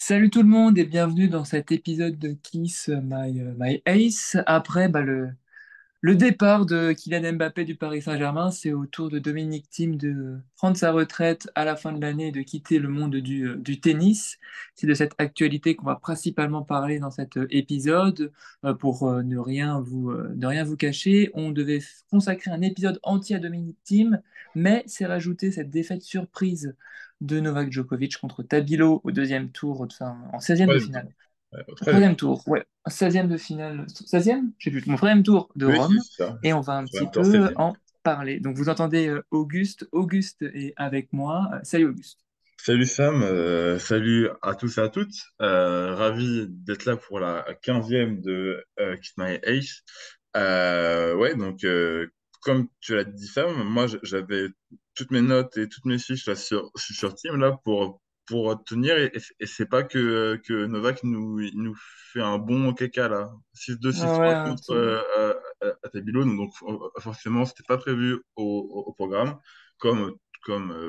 Salut tout le monde et bienvenue dans cet épisode de Kiss My Ace. Après le départ de Kylian Mbappé du Paris Saint-Germain, c'est au tour de Dominic Thiem de prendre sa retraite à la fin de l'année et de quitter le monde du tennis. C'est de cette actualité qu'on va principalement parler dans cet épisode. Pour ne rien vous cacher, on devait consacrer un épisode entier à Dominic Thiem, mais c'est rajouté cette défaite surprise de Novak Djokovic contre Tabilo au deuxième tour, enfin, en 16e de Troisième tour. finale. Ouais, au Au troisième troisième tour. tour, ouais. 16e de finale. 16e? Je sais plus. Mon troisième tour de Oui, Rome. c'est ça. Et on va un petit Troisième tour, peu 16e. en parler. Donc vous entendez Auguste. Auguste est avec moi. Salut Auguste. Salut Sam, salut à tous et à toutes. Ravi d'être là pour la 15e de Kiss My Ace. Ouais, donc comme tu l'as dit Sam, moi j'avais toutes mes notes et toutes mes fiches là sur Team là pour tenir et c'est pas que Novak il nous fait un bon caca là. 6-2, Ah ouais, 6-3 un contre petit- à Tabilo, donc forcément c'était pas prévu au programme comme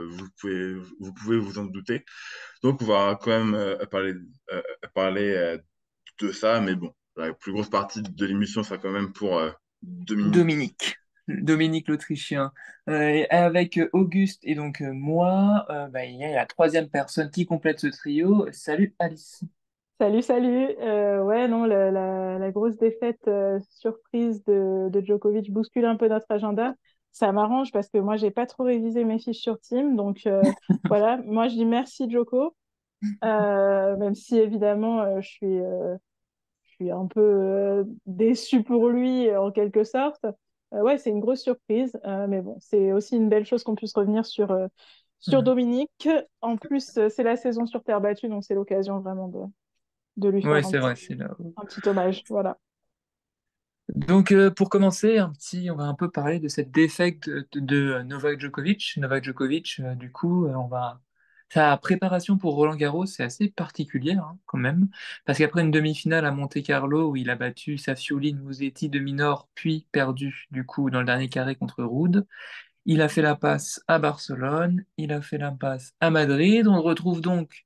vous pouvez vous en douter. Donc, on va quand même parler de ça, mais bon, la plus grosse partie de l'émission sera quand même pour Dominique. Dominique. Dominique l'Autrichien. Et avec Auguste et donc moi, il y a la troisième personne qui complète ce trio. Salut Alice. Salut, salut. Ouais, non, la grosse défaite surprise de Djokovic bouscule un peu notre agenda. Ça m'arrange parce que moi, j'ai pas trop révisé mes fiches sur Team. Donc voilà, moi, je dis merci Djoko. Même si évidemment, je suis un peu déçue pour lui en quelque sorte. Ouais, c'est une grosse surprise. Mais bon, c'est aussi une belle chose qu'on puisse revenir sur Dominique. En plus, c'est la saison sur terre battue, donc c'est l'occasion vraiment de lui Ouais, faire c'est vrai, c'est là. un petit hommage. Voilà. Donc, pour commencer, on va un peu parler de cette défaite de Novak Djokovic. Novak Djokovic, du coup, sa préparation pour Roland-Garros, c'est assez particulière, hein, quand même, parce qu'après une demi-finale à Monte-Carlo où il a battu Safiuline Musetti de Minor, puis perdu, du coup, dans le dernier carré contre Ruud, il a fait la passe à Barcelone, il a fait la passe à Madrid. On le retrouve donc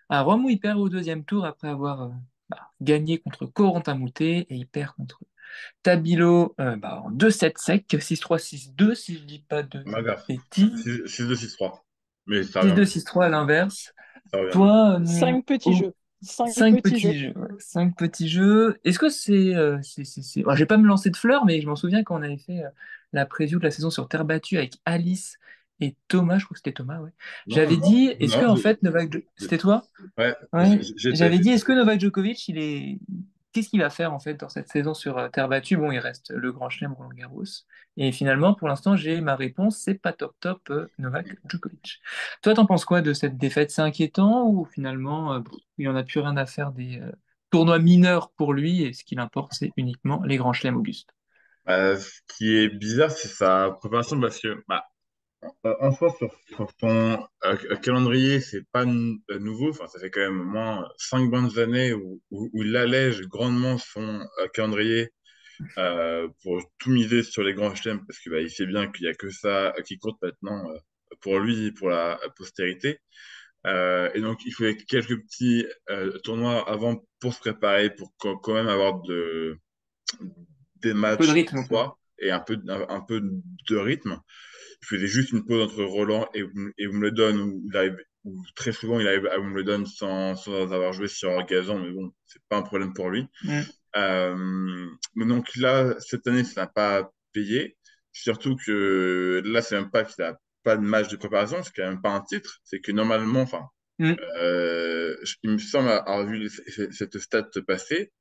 à Rome où il perd au deuxième tour après avoir gagné contre Corentin Moutet et il perd contre Tabilo en 2-7 sec, 6-3, 6-2 si je dis pas de Ma gaffe. bêtises. 6-2, 6-3. Mais ça revient 6-2, vite. 6-3 à l'inverse. Ça revient vite. Toi, Cinq petits jeux. Cinq cinq petits jeux. petits jeux. Ouais. Cinq petits jeux. Est-ce que bon, je vais pas me lancer de fleurs, mais je m'en souviens quand on avait fait la preview de la saison sur terre battue avec Alice et Thomas, je crois que c'était Thomas, ouais. Non, J'avais non, dit, est-ce que non, en fait j'ai- C'était toi? ouais, Ouais, j'étais. j'avais dit, est-ce que Novak Djokovic, qu'est-ce qu'il va faire en fait dans cette saison sur terre battue? Bon, il reste le Grand Chelem Roland-Garros. Et finalement, pour l'instant, j'ai ma réponse, c'est pas top top Novak Djokovic. Toi, t'en penses quoi de cette défaite? C'est inquiétant ou finalement, il n'y en a plus rien à faire des tournois mineurs pour lui et ce qui importe, c'est uniquement les Grands Chelems Auguste? Ce qui est bizarre, c'est sa préparation parce que, en soi, sur son calendrier, c'est pas nouveau. Enfin, ça fait quand même au moins 5 bonnes années où il allège grandement son calendrier pour tout miser sur les grands chelems parce que il sait bien qu'il y a que ça qui compte maintenant pour lui et pour la postérité. Et donc, il faut quelques petits tournois avant pour se préparer, pour quand même avoir des Un peu de matchs en rythme, quoi. soi et un peu de rythme. Il faisait juste une pause entre Roland et Wimbledon où très souvent il arrive à Wimbledon sans avoir joué sur gazon, mais bon, c'est pas un problème pour lui. Mm. Mais donc là, cette année, ça n'a pas payé. Surtout que là, c'est même pas qu'il n'a pas de match de préparation, c'est quand même pas un titre. C'est que normalement, enfin, Mm. il me semble avoir vu cette stat passer.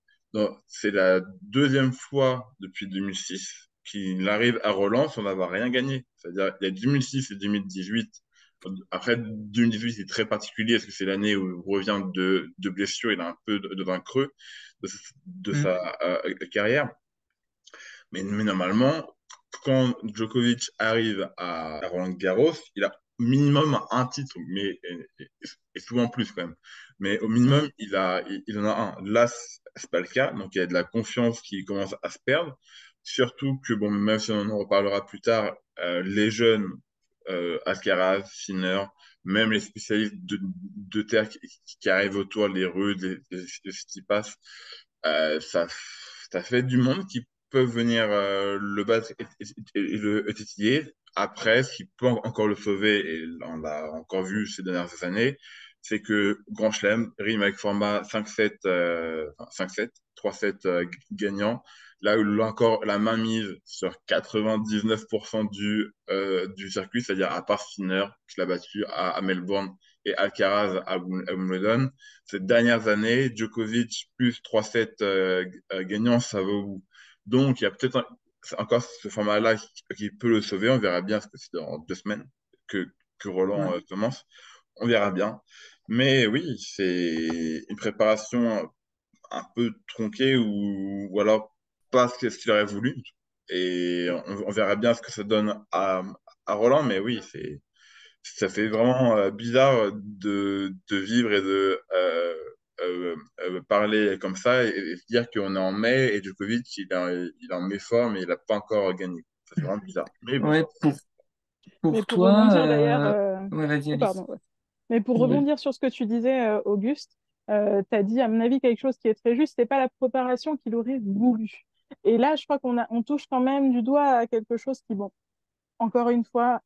C'est la deuxième fois depuis 2006 qu'il arrive à Roland sans avoir rien gagné. C'est-à-dire, il y a 2006 et 2018. Après, 2018, c'est très particulier parce que c'est l'année où il revient de blessure. Il a un peu dans un creux de, de Mm. sa carrière. Mais normalement, quand Djokovic arrive à Roland-Garros, il a minimum un titre, mais et souvent plus quand même. Mais au Mm. minimum, il en a un. Là, c'est pas le cas, donc il y a de la confiance qui commence à se perdre. Surtout que, bon, même si on en reparlera plus tard, les jeunes Alcaraz, Sinner, même les spécialistes de terre qui arrivent autour, les Ruud, les Tsitsipas, ça, ça fait du monde qui peuvent venir le battre et le titiller. Après, ce qui peut encore le sauver, et on l'a encore vu ces dernières années, c'est que Grand Chelem rime avec format 5-7, 5-7, 3-7 gagnant. Là où il a encore la main mise sur 99% du circuit, c'est-à-dire à part Sinner, qui l'a battu à Melbourne, et Alcaraz à Wimbledon. Ces dernières années, Djokovic plus 3-7 gagnants, ça va au bout. Donc, il y a peut-être encore ce format-là qui peut le sauver. On verra bien, parce que c'est dans 2 semaines que Roland Ouais. commence. On verra bien. Mais oui, c'est une préparation un peu tronquée ou alors pas ce qu'il aurait voulu. Et on verra bien ce que ça donne à Roland. Mais oui, ça fait vraiment bizarre de vivre et de parler comme ça et se dire qu'on est en mai et Djokovic, il est en méforme et il n'a pas encore gagné. Ça fait vraiment bizarre. Mais bon. Ouais, Mais pour pour toi, rebondir d'ailleurs, ouais, vas-y, oh, Alice. pardon, ouais. Mais pour Oui. rebondir sur ce que tu disais, Auguste, tu as dit, à mon avis, quelque chose qui est très juste, c'est pas la préparation qu'il aurait voulu. Et là, je crois on touche quand même du doigt à quelque chose qui, bon, encore une fois,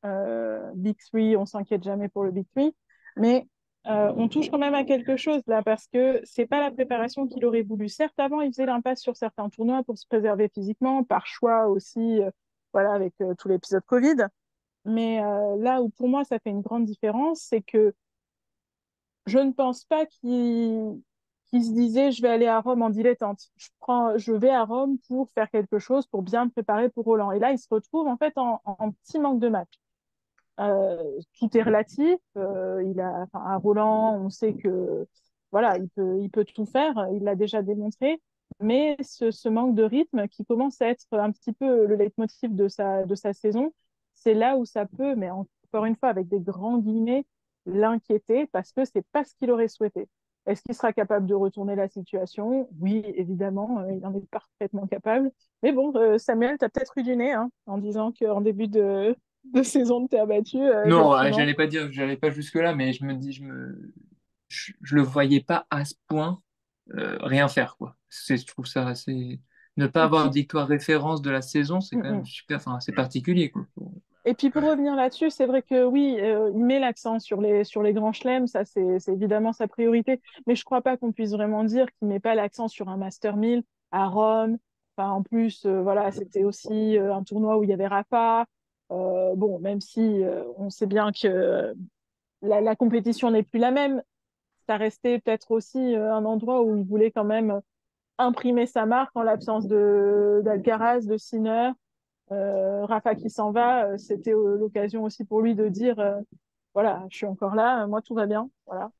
Big Three, on s'inquiète jamais pour le Big Three, mais on touche quand même à quelque chose là, parce que c'est pas la préparation qu'il aurait voulu. Certes, avant, il faisait l'impasse sur certains tournois pour se préserver physiquement, par choix aussi, voilà, avec tout l'épisode Covid. Mais là où pour moi ça fait une grande différence, c'est que je ne pense pas qu'il se disait je vais aller à Rome en dilettante. Je vais à Rome pour faire quelque chose, pour bien me préparer pour Roland. Et là, il se retrouve en fait en petit manque de match. Tout est relatif. Enfin, à Roland, on sait que voilà, il peut tout faire. Il l'a déjà démontré. Mais ce manque de rythme qui commence à être un petit peu le leitmotiv de sa saison, c'est là où ça peut, mais encore une fois avec des grands guillemets, l'inquiéter parce que c'est pas ce qu'il aurait souhaité. Est-ce qu'il sera capable de retourner la situation? Oui, évidemment, il en est parfaitement capable. Mais bon, Samuel, tu as peut-être eu du nez hein, en disant qu'en début de saison de terre battue, Non, effectivement. j'allais pas jusque-là, mais je le voyais pas à ce point rien faire, quoi. Je trouve ça assez. Ne pas Et avoir de puis, victoire référence de la saison, c'est mm, quand même mm. super, enfin, c'est particulier, quoi. Et puis pour revenir là-dessus, c'est vrai que oui, il met l'accent sur les grands chelems, ça c'est évidemment sa priorité, mais je crois pas qu'on puisse vraiment dire qu'il met pas l'accent sur un Master 1000 à Rome. Enfin, en plus, voilà, c'était aussi un tournoi où il y avait Rafa. Bon, même si on sait bien que la compétition n'est plus la même, ça restait peut-être aussi un endroit où il voulait quand même imprimer sa marque en l'absence d'Alcaraz, de Sinner. Rafa qui s'en va, c'était l'occasion aussi pour lui de dire voilà, je suis encore là, moi tout va bien, voilà,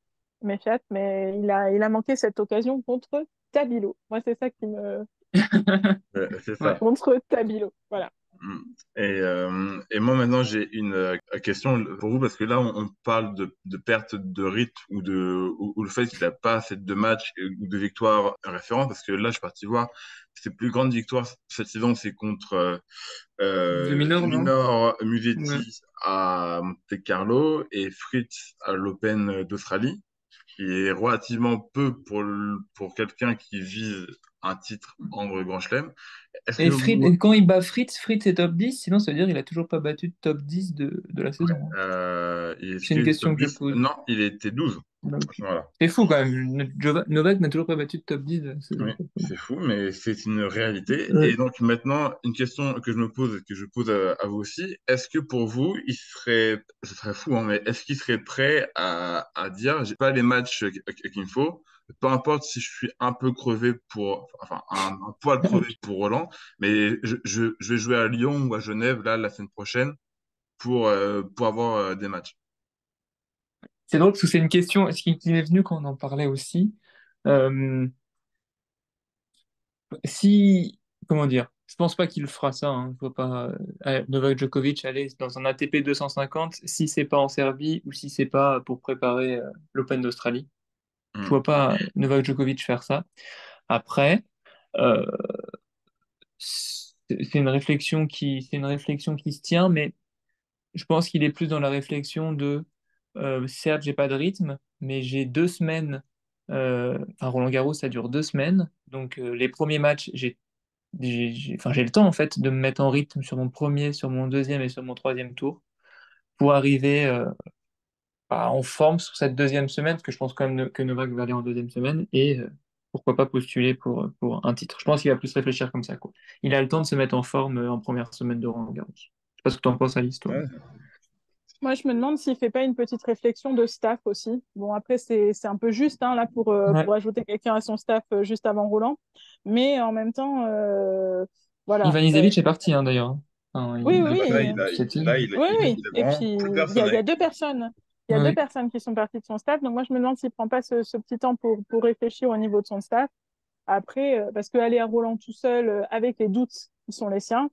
mes fiat, mais il a manqué cette occasion contre Tabilo. Moi, c'est ça qui me. C'est Ouais. ça. Contre Tabilo, voilà. Mm. Et moi maintenant j'ai une question pour vous parce que là on parle de perte de rythme ou le fait qu'il n'a pas assez de matchs ou de victoires référentes parce que là je suis parti voir ses plus grandes victoires cette saison c'est contre De mineur, non? Minor Ouais. Musetti à Monte-Carlo et Fritz à l'Open d'Australie qui est relativement peu pour quelqu'un qui vise un titre en Grand Chelem. Est-ce que Et quand il bat Fritz est top 10, sinon ça veut dire qu'il a toujours pas battu de top 10 de la saison, hein. est-ce C'est une qu'il est top question que je 10? pose. Non, il était 12. Donc, Voilà. c'est fou quand même. Novak n'a toujours pas battu de top 10 de la Oui, saison. c'est fou, mais c'est une réalité. Et Ouais. donc maintenant, une question que je me pose et que je pose à vous aussi, est-ce que pour vous, ce serait fou, hein, mais est-ce qu'il serait prêt à dire, j'ai pas les matchs qu'il me faut, peu importe si je suis un peu crevé enfin, un poil crevé pour Roland, mais je vais jouer à Lyon ou à Genève, là, la semaine prochaine, pour avoir des matchs. C'est drôle parce que c'est une question, qui m'est venue quand on en parlait aussi. Euh, si, comment dire, je pense pas qu'il fera ça, hein. Je vois pas Novak Djokovic aller dans un ATP 250 si c'est pas en Serbie ou si c'est pas pour préparer l'Open d'Australie. Je Hmm. vois pas Novak Djokovic faire ça. Après, euh, c'est une réflexion qui se tient, mais Je pense qu'il est plus dans la réflexion de, certes, j'ai pas de rythme, mais j'ai 2 semaines. Enfin, Roland-Garros, ça dure 2 semaines. Donc, les premiers matchs, enfin, j'ai le temps, en fait, de me mettre en rythme sur mon premier, sur mon deuxième et sur mon troisième tour pour arriver en forme sur cette deuxième semaine, parce que je pense quand même que Novak va aller en deuxième semaine, et pourquoi pas postuler pour un titre. Je pense qu'il va plus réfléchir comme ça, quoi. Il a le temps de se mettre en forme en première semaine de Roland-Garros. Je sais pas ce que tu en penses, Alice, toi. Ouais, Moi, je me demande s'il fait pas une petite réflexion de staff aussi. Bon, après, c'est un peu juste hein, là Ouais. pour ajouter quelqu'un à son staff juste avant Roland. Mais en même temps, voilà. Ivan Izevich est parti, hein, d'ailleurs. Enfin, Oui, ah bah là, oui, c'est tout. oui, oui. il a Et vraiment puis, plus personne il y a avec deux lui. personnes. Il y a deux Oui. personnes qui sont parties de son staff. Donc, moi, je me demande s'il prend pas ce petit temps pour réfléchir au niveau de son staff. Après, parce qu'aller à Roland tout seul, avec les doutes qui sont les siens,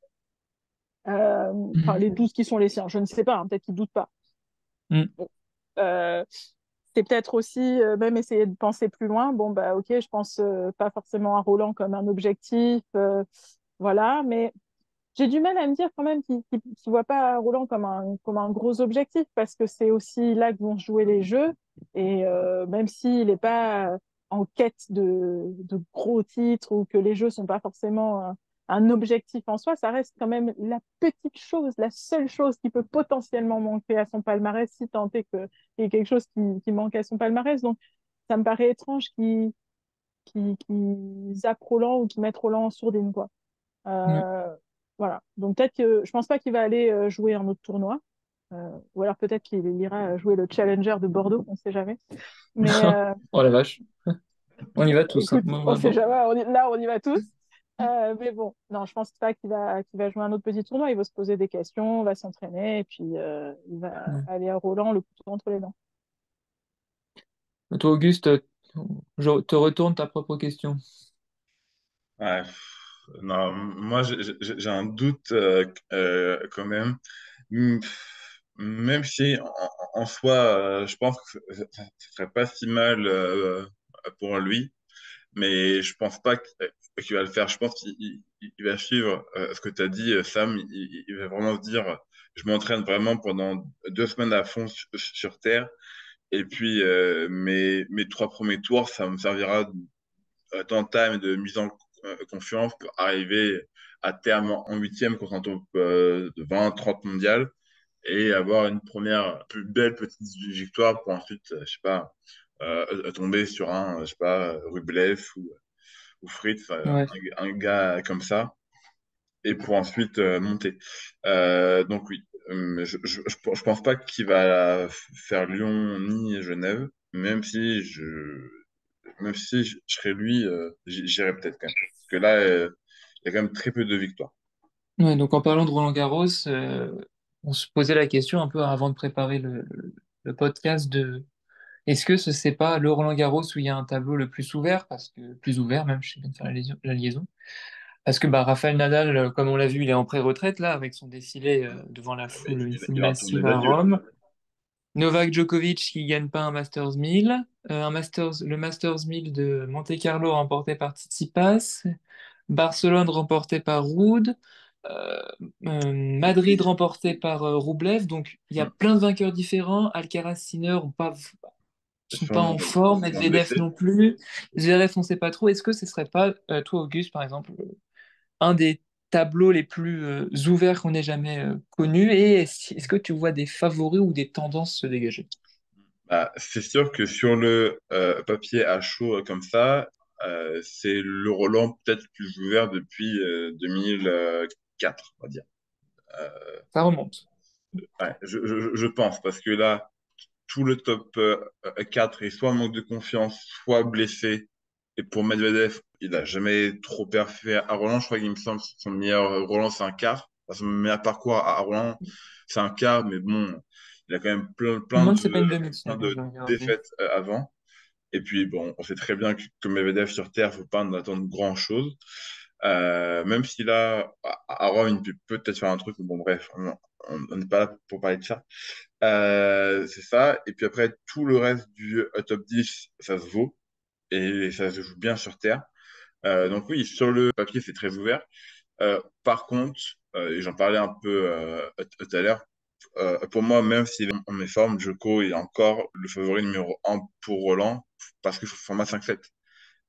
enfin, Mhm. les doutes qui sont les siens, je ne sais pas, hein, peut-être qu'il ne doute pas. Mhm. Bon. Euh, c'est peut-être aussi même essayer de penser plus loin. Bon, bah, ok, je pense pas forcément à Roland comme un objectif, voilà, mais j'ai du mal à me dire quand même qu'il voit pas Roland comme un gros objectif parce que c'est aussi là que vont se jouer les jeux. Et même s'il n'est pas en quête de gros titres ou que les jeux sont pas forcément un objectif en soi, ça reste quand même la petite chose, la seule chose qui peut potentiellement manquer à son palmarès si tant est qu'il y ait quelque chose qui manque à son palmarès. Donc, ça me paraît étrange qu'ils zappent Roland ou qu'ils mettent Roland en sourdine, quoi. Ouais. Euh, voilà. Donc peut-être que je pense pas qu'il va aller jouer un autre tournoi. Ou alors peut-être qu'il ira jouer le Challenger de Bordeaux, on sait jamais. Mais Oh la vache. On y va tous, hein. écoute, Moi, on sait vraiment. jamais. Là, on y va tous. Mais bon, non, je pense pas qu'il va jouer un autre petit tournoi. Il va se poser des questions, va s'entraîner et puis il va Ouais. aller à Roland le couteau entre les dents. Toi, Auguste, je te retourne ta propre question. Ouais, non, moi j'ai un doute quand même. Même si en soi, je pense que ce serait pas si mal pour lui, mais je pense pas qu'il va le faire. Je pense qu'il va suivre ce que tu as dit, Sam. Il va vraiment se dire, je m'entraîne vraiment pendant 2 semaines à fond sur Terre, et puis mes 3 premiers tours, ça me servira d'entame et de mise en confiance pour arriver à terme en huitième contre un top de 20-30 mondial et avoir une première plus belle petite victoire pour ensuite, je sais pas, tomber sur un, je sais pas, Rublev ou Fritz, Ouais. un gars comme ça, et pour ensuite monter. Donc oui, je pense pas qu'il va faire Lyon ni Genève, même si je serais lui, j'irais peut-être quand même. Parce que là, il y a quand même très peu de victoires. Ouais, donc en parlant de Roland-Garros, on se posait la question un peu avant de préparer le podcast de est-ce que ce c'est pas le Roland-Garros où il y a un tableau le plus ouvert, parce que plus ouvert même, je sais bien de faire la liaison, parce que bah, Rafael Nadal, comme on l'a vu, il est en pré-retraite là avec son défilé devant la Mais foule, une foule il va retourner massive à d'adieu. Rome. Novak Djokovic qui gagne pas un Masters 1000, le Masters 1000 de Monte-Carlo remporté par Tsitsipas, Barcelone remporté par Ruud, euh, Madrid Oui. remporté par Roublev. Donc il y a Hum. plein de vainqueurs différents. Alcaraz, Sinner sont pas en forme, Sûrement Medvedev blessé. non plus. Zverev, on sait pas trop. Est-ce que ce serait pas, toi Auguste par exemple, un des tableaux les plus ouverts qu'on ait jamais connus? Et est-ce que tu vois des favoris ou des tendances se dégager? Bah, c'est sûr que sur le papier à chaud comme ça, c'est le Roland peut-être le plus ouvert depuis 2004, on va dire. Euh, Ça remonte. ouais, je pense, parce que là, tout le top 4 est soit en manque de confiance, soit blessé. Et pour Medvedev, il n'a jamais trop perfait à Roland. Je crois qu'il me semble que son meilleur Roland, c'est un quart. Enfin, son meilleur parcours à Roland, c'est un quart. Mais bon, il a quand même Je me demande si c'est pas une demi, plein tiens, quand de je vais regarder. défaites avant. Et puis, bon, on sait très bien que Medvedev sur Terre, il ne faut pas en attendre grand-chose. Même si là, à Rome, il peut peut-être faire un truc. Bon, bref, on n'est pas là pour parler de ça. C'est ça. Et puis après, tout le reste du top 10 ça se vaut. Et ça se joue bien sur Terre. Donc oui, sur le papier, c'est très ouvert. Par contre, et j'en parlais un peu tout à l'heure, Pour moi, même s'il est en méforme, Djoko est encore le favori numéro un pour Roland parce que c'est le format 5-7.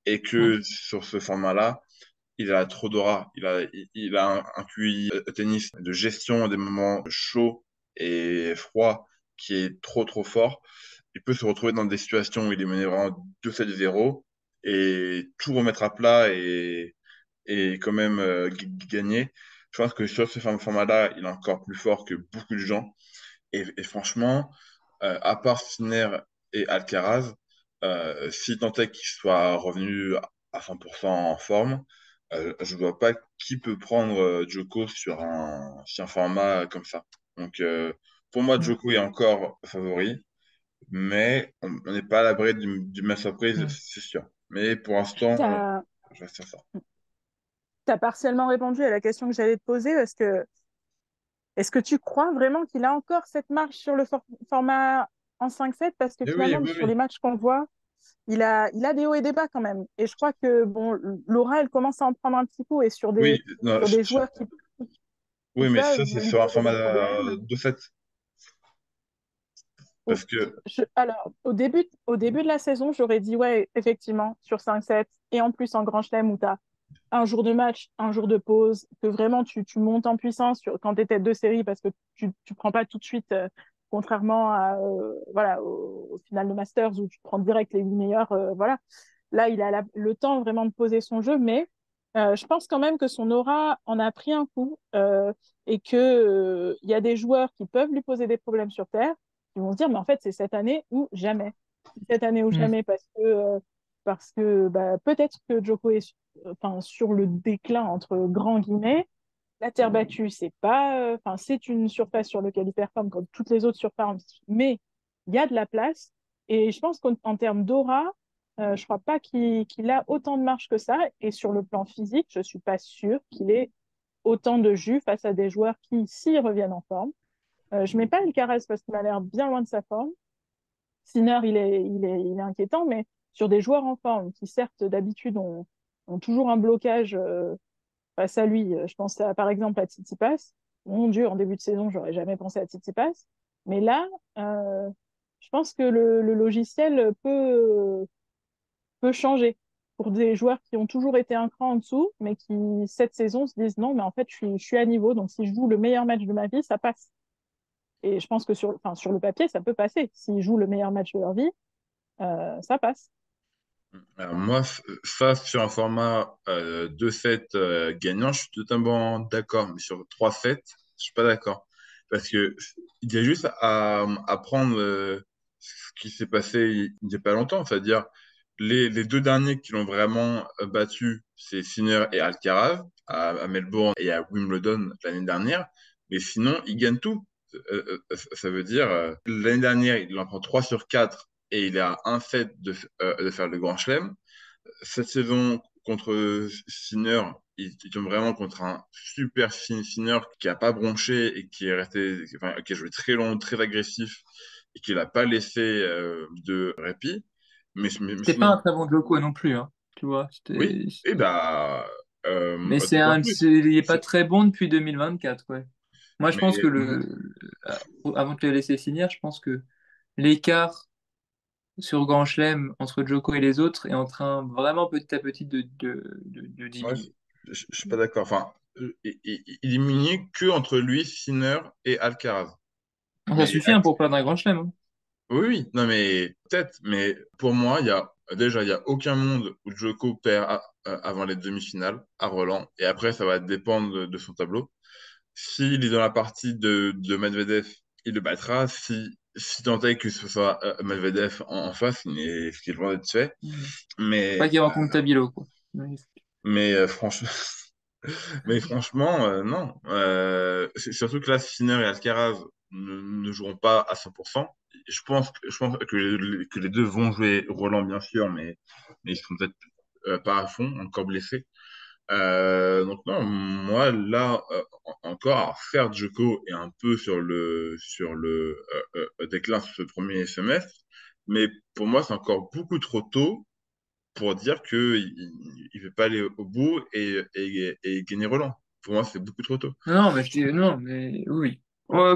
Et Mm. que sur ce format-là, il a trop d'aura. Il a un QI tennis de gestion des moments chauds et froids qui est trop fort. Il peut se retrouver dans des situations où il est mené vraiment 2-7-0 et tout remettre à plat et quand même gagner. Je pense que sur ce format-là, il est encore plus fort que beaucoup de gens. Et franchement, à part Sinner et Alcaraz, si tant est qu'il soit revenu à 100% en forme, je vois pas qui peut prendre Djoko sur un format comme ça. Donc, pour moi, Mm. Djoko est encore favori, mais on n'est pas à l'abri d'une même surprise, Mm. c'est sûr. Mais pour l'instant, T'as, je reste sur ça. t'as partiellement répondu à la question que j'allais te poser, parce que est-ce que tu crois vraiment qu'il a encore cette marge sur le format en 5-7? Parce que Et oui, finalement, oui, sur les oui. matchs qu'on voit, il a des hauts et des bas quand même. Et je crois que bon, Laura, elle commence à en prendre un petit coup, et sur Oui, des, non, sur des joueurs qui oui, mais ça, peuvent c'est lui sur un poser format des problèmes. 2-7. Au- Parce que, alors, au début de la saison, j'aurais dit, ouais, effectivement, sur 5-7, et en plus en Grand Chelem où tu as un jour de match, un jour de pause, que vraiment tu montes en puissance quand tu es tête de série parce que tu ne prends pas tout de suite, contrairement voilà, au final de Masters où tu prends direct les 8 meilleurs. Voilà. Là, il a le temps vraiment de poser son jeu, mais je pense quand même que son aura en a pris un coup, et que il y a des joueurs qui peuvent lui poser des problèmes sur terre, qui vont se dire, mais en fait, c'est cette année ou jamais. C'est cette année ou Mm. jamais parce que bah, peut-être que Djoko est enfin, sur le déclin, entre grands guillemets. La terre battue, c'est pas, enfin, c'est une surface sur laquelle il performe comme toutes les autres surfaces, mais il y a de la place. Et je pense qu'en termes d'aura, je crois pas qu'il a autant de marge que ça. Et sur le plan physique, je suis pas sûre qu'il ait autant de jus face à des joueurs qui, s'ils reviennent en forme. Je mets pas Alcaraz parce qu'il m'a l'air bien loin de sa forme. Sinner, il est inquiétant, mais sur des joueurs en forme qui, certes, d'habitude, ont toujours un blocage face à lui. Je pense par exemple à Tsitsipas. Mon Dieu, en début de saison, j'aurais jamais pensé à Tsitsipas. Mais là, je pense que le logiciel peut changer pour des joueurs qui ont toujours été un cran en dessous, mais qui, cette saison, se disent non, mais en fait, je suis à niveau. Donc, si je joue le meilleur match de ma vie, ça passe. Et je pense que enfin, sur le papier, ça peut passer. S'ils jouent le meilleur match de leur vie, ça passe. alors moi, ça, sur un format 2-7 gagnant, je suis totalement d'accord. Mais sur 3-7, je suis pas d'accord. Parce que il y a juste à prendre ce qui s'est passé il n'y a pas longtemps. C'est-à-dire, les deux derniers qui l'ont vraiment battu, c'est Sinner et Alcaraz à Melbourne et à Wimbledon l'année dernière. Mais sinon, ils gagnent tout. Ça veut dire, l'année dernière, il en prend 3 sur 4 et il est à un set de faire le Grand Chelem. Cette saison, contre Sinner, il tombe vraiment contre un super Sinner qui a pas bronché et qui est resté, enfin, qui a joué très long, très agressif et qui n'a pas laissé de répit. Mais C'était pas sinon, un très bon Joko non plus, hein, tu vois. oui, et bah, Mais d'autant plus. il est pas très bon depuis 2024, ouais. Moi, je pense Mais que avant de te laisser finir, je pense que l'écart sur Grand Chelem entre Joko et les autres est en train vraiment petit à petit de moi, diminuer. je suis pas d'accord. Enfin, il diminue que entre lui, Sinner et Alcaraz. Ça Mais suffit hein, pour perdre un Grand Chelem, hein. oui, oui, non mais peut-être, mais pour moi, il y a aucun monde où Djoko perd avant les demi-finales à Roland, et après ça va dépendre de son tableau. S'il est dans la partie de Medvedev, il le battra. Si tant est que ce soit Medvedev en face, ce qui est loin d'être fait. Faut pas Mais qu'il rencontre Tabilo, quoi. Ouais. franchement, mais franchement, non. Surtout que là, Sinner et Alcaraz ne joueront pas à 100%. Je pense que les deux vont jouer Roland, bien sûr, mais ils sont peut-être pas à fond, encore blessés. Donc non, moi, là, encore, alors, faire Djoko est un peu sur le déclin sur ce premier semestre, mais pour moi, c'est encore beaucoup trop tôt pour dire qu'il ne veut pas aller au bout et gagner Roland. Pour moi, c'est beaucoup trop tôt. Non, mais je dis non, mais oui.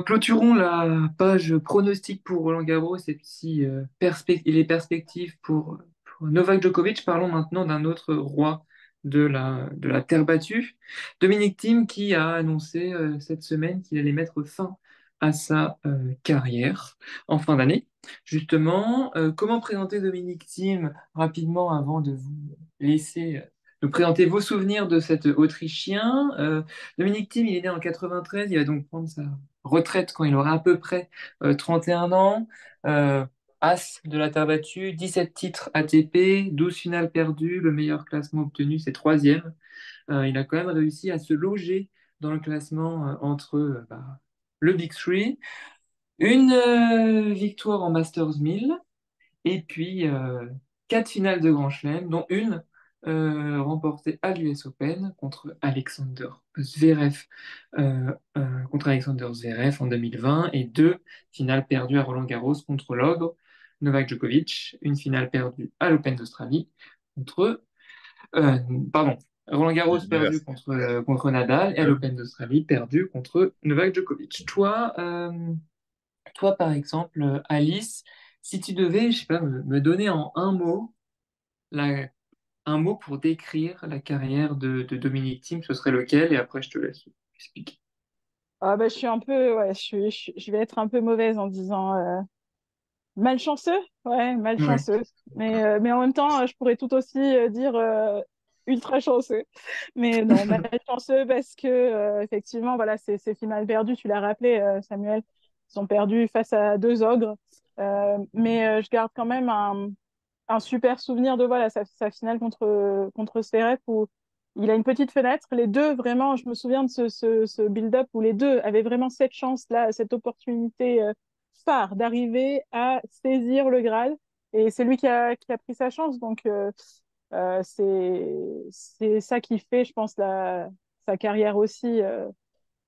Clôturons la page pronostic pour Roland Garros et puis et les perspectives pour Novak Djokovic. Parlons maintenant d'un autre roi de la terre battue, Dominic Thiem, qui a annoncé cette semaine qu'il allait mettre fin à sa carrière en fin d'année. Justement, comment présenter Dominic Thiem rapidement avant de vous laisser nous présenter vos souvenirs de cet Autrichien? Dominic Thiem, il est né en 93, il va donc prendre sa retraite quand il aura à peu près 31 ans. Euh, As de la terre battue, 17 titres ATP, 12 finales perdues, le meilleur classement obtenu, c'est troisième. Il a quand même réussi à se loger dans le classement entre le Big Three. Une victoire en Masters 1000, et puis, quatre finales de Grand Chelem, dont une remportée à l'US Open contre Alexander Zverev en 2020, et deux finales perdues à Roland-Garros contre l'ogre Novak Djokovic, une finale perdue à l'Open d'Australie contre, euh, pardon, Roland-Garros perdu Divers. contre Nadal, et à l'Open d'Australie perdu contre Novak Djokovic. Toi, par exemple, Alice, si tu devais, je sais pas, me donner en un mot, la- un mot pour décrire la carrière de Dominic Thiem, ce serait lequel? Et après, je te laisse expliquer. Ah bah, je suis un peu, ouais, je vais être un peu mauvaise en disant malchanceux, ouais, Ouais. malchanceux. Mais en même temps, je pourrais tout aussi dire ultra chanceux. Mais non, malchanceux parce que effectivement, voilà, ces finales perdues, tu l'as rappelé, Samuel, ils sont perdus face à deux ogres. Mais je garde quand même un super souvenir de voilà sa finale contre Zverev où il a une petite fenêtre. Les deux, vraiment, je me souviens de ce build-up où les deux avaient vraiment cette chance-là, cette opportunité phare d'arriver à saisir le Graal. Et c'est lui qui a pris sa chance. Donc, c'est ça qui fait, je pense, sa carrière aussi,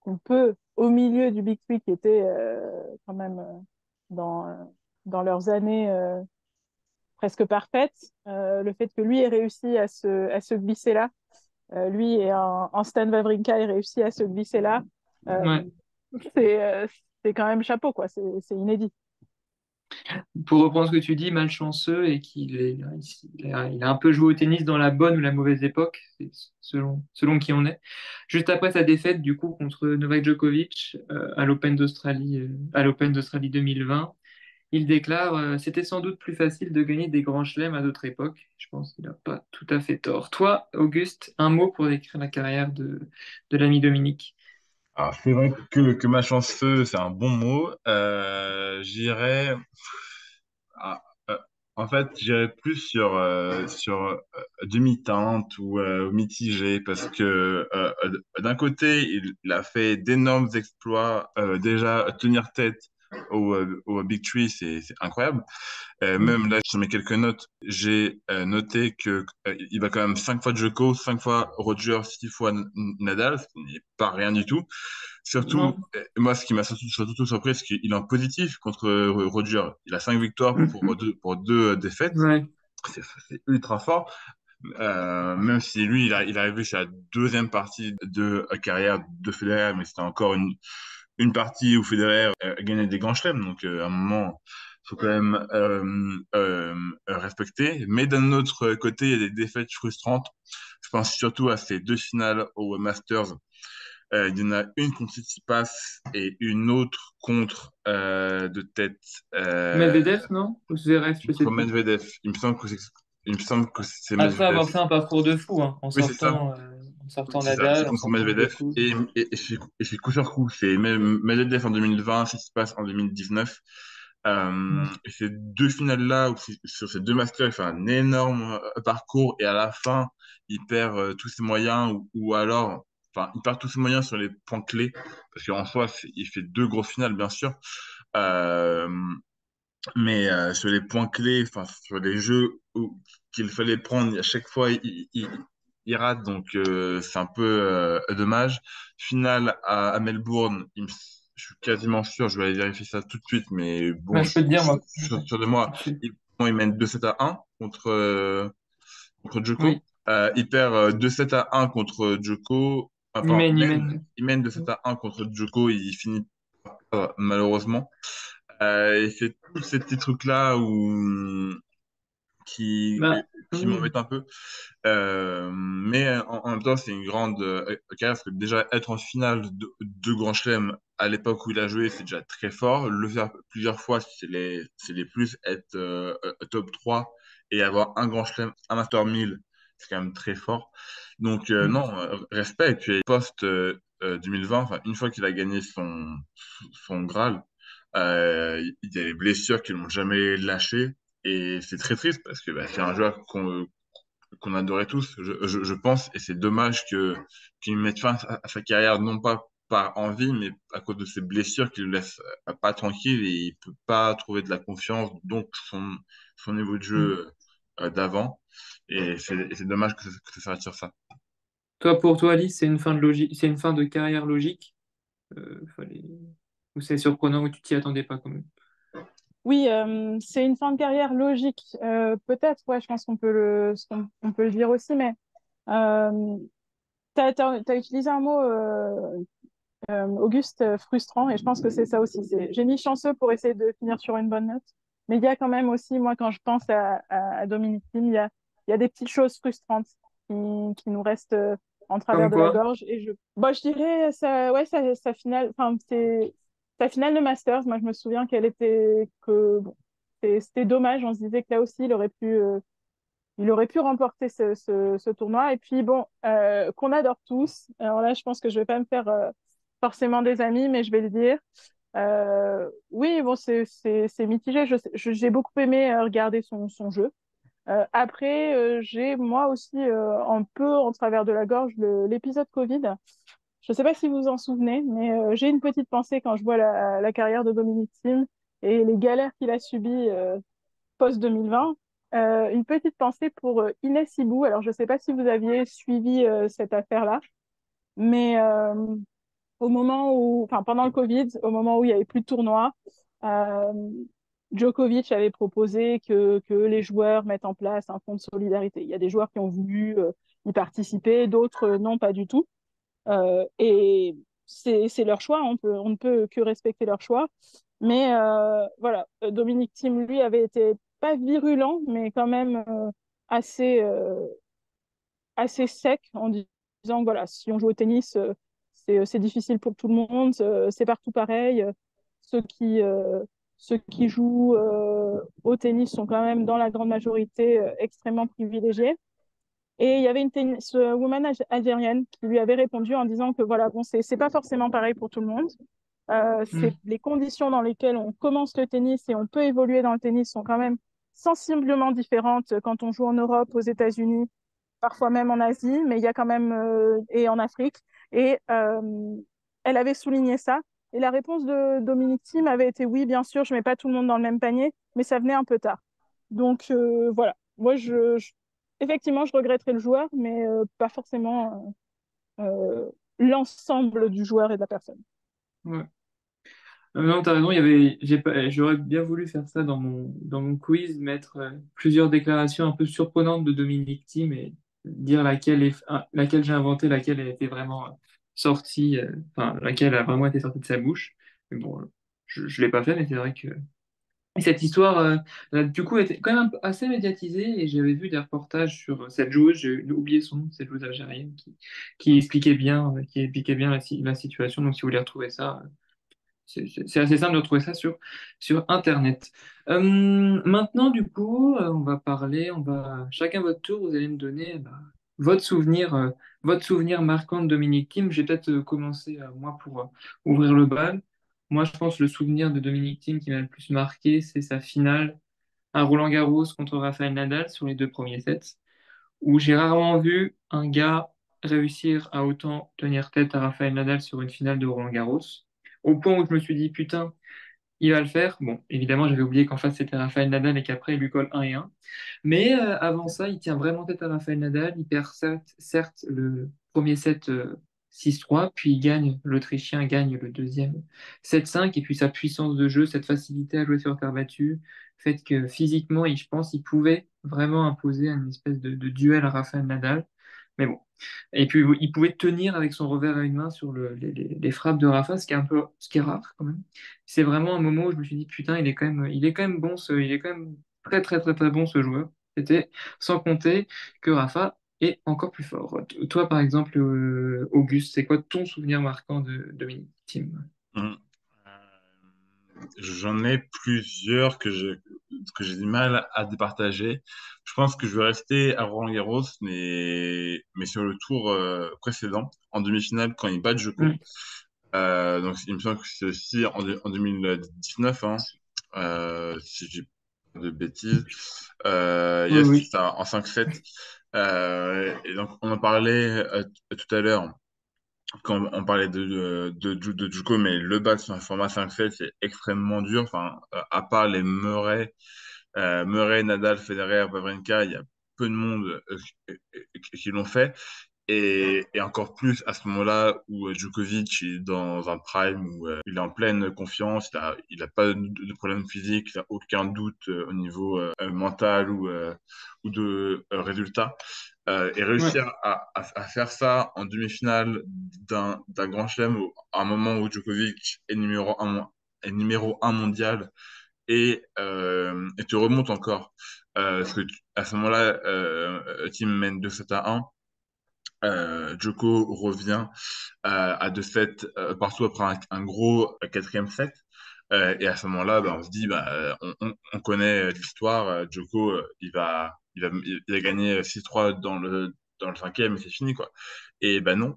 qu'on peut, au milieu du Big Three qui était quand même dans, dans leurs années presque parfaite. Le fait que lui ait réussi à se glisser là, lui et un Stan Wawrinka ait réussi à se glisser là, euh, Ouais. c'est c'est quand même chapeau, quoi. C'est inédit. Pour reprendre ce que tu dis, malchanceux et il a un peu joué au tennis dans la bonne ou la mauvaise époque, c'est selon qui on est. Juste après sa défaite, du coup, contre Novak Djokovic à l'Open d'Australie 2020, il déclare c'était sans doute plus facile de gagner des grands chelems à d'autres époques. Je pense qu'il n'a pas tout à fait tort. Toi, Auguste, un mot pour décrire la carrière de l'ami Dominique. Alors, c'est vrai que malchanceux, c'est un bon mot. J'irais. Ah, en fait, j'irais plus sur demi-teinte ou mitigé parce que d'un côté, il a fait d'énormes exploits. Déjà, tenir tête au Big Three, c'est incroyable. Mm. Même là, je te mets quelques notes. J'ai noté que il va quand même 5 fois Djoko, 5 fois Roger, 6 fois Nadal, ce qui n'est pas rien du tout. Surtout, Non. moi, ce qui m'a surtout surpris, c'est qu'il est en positif contre Roger. Il a 5 victoires Mhm. pour deux défaites. Ouais. C'est ultra fort. Même si lui, il est arrivé sur la deuxième partie de carrière de Federer, mais c'était encore une partie où Federer gagnait des grands chelems. Donc, à un moment, faut quand même respecter. Mais d'un autre côté, il y a des défaites frustrantes. Je pense surtout à ces deux finales au Masters. Il y en a une contre Tsitsipas et une autre contre de tête Medvedev, non? Ou Zverev, je sais contre plus. Medvedev. Il me semble que c'est Après Medvedev. avoir fait un parcours de fou, hein, Oui, c'est ça. en Oui, sortant c'est ça. C'est Nadal, en contre sortant Medvedev. Djokovic. Et c'est coup sur coup. C'est Medvedev en 2020, Tsitsipas en 2019. Ouais. Et ces deux finales-là, sur ces deux masters, il fait un énorme parcours et à la fin, il perd tous ses moyens ou alors, enfin, il perd tous ses moyens sur les points clés parce qu'en soi, il fait deux grosses finales, bien sûr. Euh, mais sur les points clés, enfin, sur les jeux qu'il fallait prendre, à chaque fois, il rate, donc c'est un peu dommage. Finale à Melbourne, je suis quasiment sûr, je vais aller vérifier ça tout de suite, mais Bah, bon, je peux te dire, je moi, suis sûr de moi. tout de suite. Il mène 2-7-1 contre Djoko. Oui, Il perd 2-7-1 contre Djoko. Enfin, Imen, Imen. il mène 2-7-1 contre Djoko, il finit malheureusement. Et c'est tous ces petits trucs-là qui, Bah, qui oui. m'embêtent un peu. Mais en même temps, c'est une grande carrière, parce que déjà être en finale de Grand Chelem à l'époque où il a joué, c'est déjà très fort. Le faire plusieurs fois, c'est les plus. Être top 3 et avoir un Grand Chelem, un Master 1000, c'est quand même très fort. Donc Mm. non, respect. Et puis post 2020, enfin, une fois qu'il a gagné son Graal, il y a les blessures qui l'ont jamais lâché. Et c'est très triste parce que bah, c'est un joueur qu'on adorait tous, je pense, et c'est dommage qu'il mette fin à sa carrière, non pas par envie, mais à cause de ses blessures qui le laissent pas tranquille et il peut pas trouver de la confiance, donc son niveau de Mm. jeu d'avant. Et c'est dommage que ça s'arrête sur ça. Toi, pour toi, Alice, c'est une fin de logique, c'est une fin de carrière logique. Fallait... Ou c'est surprenant ou tu t'y attendais pas quand même. Oui, c'est une fin de carrière logique. Peut-être, ouais, je pense on peut le dire aussi, mais euh, t'as utilisé un mot, Auguste, frustrant, et je pense que c'est ça aussi. J'ai mis chanceux pour essayer de finir sur une bonne note, mais il y a quand même aussi, moi, quand je pense à Dominique Thiem, il y a des petites choses frustrantes qui nous restent en travers Comme de la quoi? gorge, et bah, je dirais, ça, ouais, sa finale, enfin, c'est sa finale de Masters. Moi, je me souviens bon, c'était dommage. On se disait que là aussi, il aurait pu remporter ce tournoi. Et puis, bon, qu'on adore tous. Alors là, je pense que je vais pas me faire forcément des amis, mais je vais le dire. Oui, bon, c'est mitigé. J'ai beaucoup aimé regarder son jeu. Après, j'ai moi aussi un peu en travers de la gorge l'épisode Covid. Je ne sais pas si vous vous en souvenez, mais j'ai une petite pensée quand je vois la carrière de Dominic Thiem et les galères qu'il a subies post-2020. Une petite pensée pour Inès Hibou. Alors, je ne sais pas si vous aviez suivi cette affaire-là, mais enfin, pendant le Covid, au moment où il n'y avait plus de tournoi, euh, Djokovic avait proposé que les joueurs mettent en place un fonds de solidarité. Il y a des joueurs qui ont voulu y participer, d'autres non, pas du tout. Et c'est leur choix, on ne peut que respecter leur choix. Mais voilà, Dominique Thiem, lui, avait été pas virulent, mais quand même assez, assez sec en disant, voilà, si on joue au tennis, c'est difficile pour tout le monde, c'est partout pareil. Ceux qui, euh, ceux qui jouent au tennis sont quand même dans la grande majorité extrêmement privilégiés. Et il y avait une tenniswoman algérienne qui lui avait répondu en disant que voilà, bon, c'est pas forcément pareil pour tout le monde. C'est Mm. les conditions dans lesquelles on commence le tennis et on peut évoluer dans le tennis sont quand même sensiblement différentes quand on joue en Europe, aux États-Unis, parfois même en Asie, mais il y a quand même et en Afrique. Et elle avait souligné ça. Et la réponse de Dominique Thiem avait été oui, bien sûr, je mets pas tout le monde dans le même panier, mais ça venait un peu tard. Donc voilà, moi effectivement, je regretterais le joueur, mais pas forcément l'ensemble du joueur et de la personne. Ouais. Non, t'as raison, il y avait, j'aurais bien voulu faire ça dans mon quiz, mettre plusieurs déclarations un peu surprenantes de Dominique Thiem et dire laquelle j'ai inventé, laquelle a été vraiment sortie, enfin, laquelle a vraiment été sortie de sa bouche. Mais bon, je l'ai pas fait, mais c'est vrai que et cette histoire, du coup, était quand même assez médiatisée et j'avais vu des reportages sur cette joueuse, j'ai oublié son nom, cette joueuse algérienne qui expliquait bien la situation. Donc, si vous voulez retrouver ça, c'est assez simple de retrouver ça sur Internet. Maintenant, du coup, on va, chacun votre tour, vous allez me donner bah, votre souvenir, euh, votre souvenir marquant de Dominique Thiem. J'ai peut-être commencé, moi, pour ouvrir le bal. Moi, je pense le souvenir de Dominique Thiem qui m'a le plus marqué, c'est sa finale à Roland-Garros contre Rafael Nadal sur les deux premiers sets, où j'ai rarement vu un gars réussir à autant tenir tête à Rafael Nadal sur une finale de Roland-Garros, au point où je me suis dit, putain, il va le faire. Bon, évidemment, j'avais oublié qu'en face, c'était Rafael Nadal et qu'après, il lui colle 1 et 1. Mais avant ça, il tient vraiment tête à Rafael Nadal. Il perd certes le premier set 6-3, puis l'Autrichien gagne le deuxième 7-5, et puis sa puissance de jeu, cette facilité à jouer sur terre battue, fait que physiquement, je pense, il pouvait vraiment imposer une espèce de duel à Rafael Nadal. Mais bon, Et puis il pouvait tenir avec son revers à une main sur les frappes de Rafa, ce qui est rare quand même. C'est vraiment un moment où je me suis dit putain, il est quand même bon il est quand même très très très très bon ce joueur. C'était sans compter que Rafa est encore plus fort. Toi par exemple, Auguste, c'est quoi ton souvenir marquant de Dominic Thiem? Hum. J'en ai plusieurs que j'ai du mal à départager. Je pense que je vais rester à Roland-Garros, mais sur le tour précédent, en demi-finale, quand il bat Djoko. Mm. Donc, il me semble que c'est aussi en 2019, hein, si je dis pas de bêtises. Oui, Yes, oui. c'est ça, en 5-7. Et donc, on en parlait tout à l'heure quand on parlait de Djoko, mais le battre sur un format 5-7, c'est extrêmement dur. Enfin, à part les Murray, Nadal, Federer, Wawrinka, il y a peu de monde qui l'ont fait. Et encore plus à ce moment-là où Djokovic est dans un prime, où il est en pleine confiance, il a pas de problème physique, il n'a aucun doute au niveau mental ou de résultat. Et Ouais. réussir à faire ça en demi-finale d'un grand chelem à un moment où Djokovic est numéro un mondial et tu remontes encore. Parce que à ce moment-là, Team mène 2-7-1. Djoko revient à 2-7 partout après un gros quatrième set. Et à ce moment-là, bah, on se dit, bah, on connaît l'histoire. Djoko, il a gagné 6-3 dans le cinquième et c'est fini, quoi. Et ben non,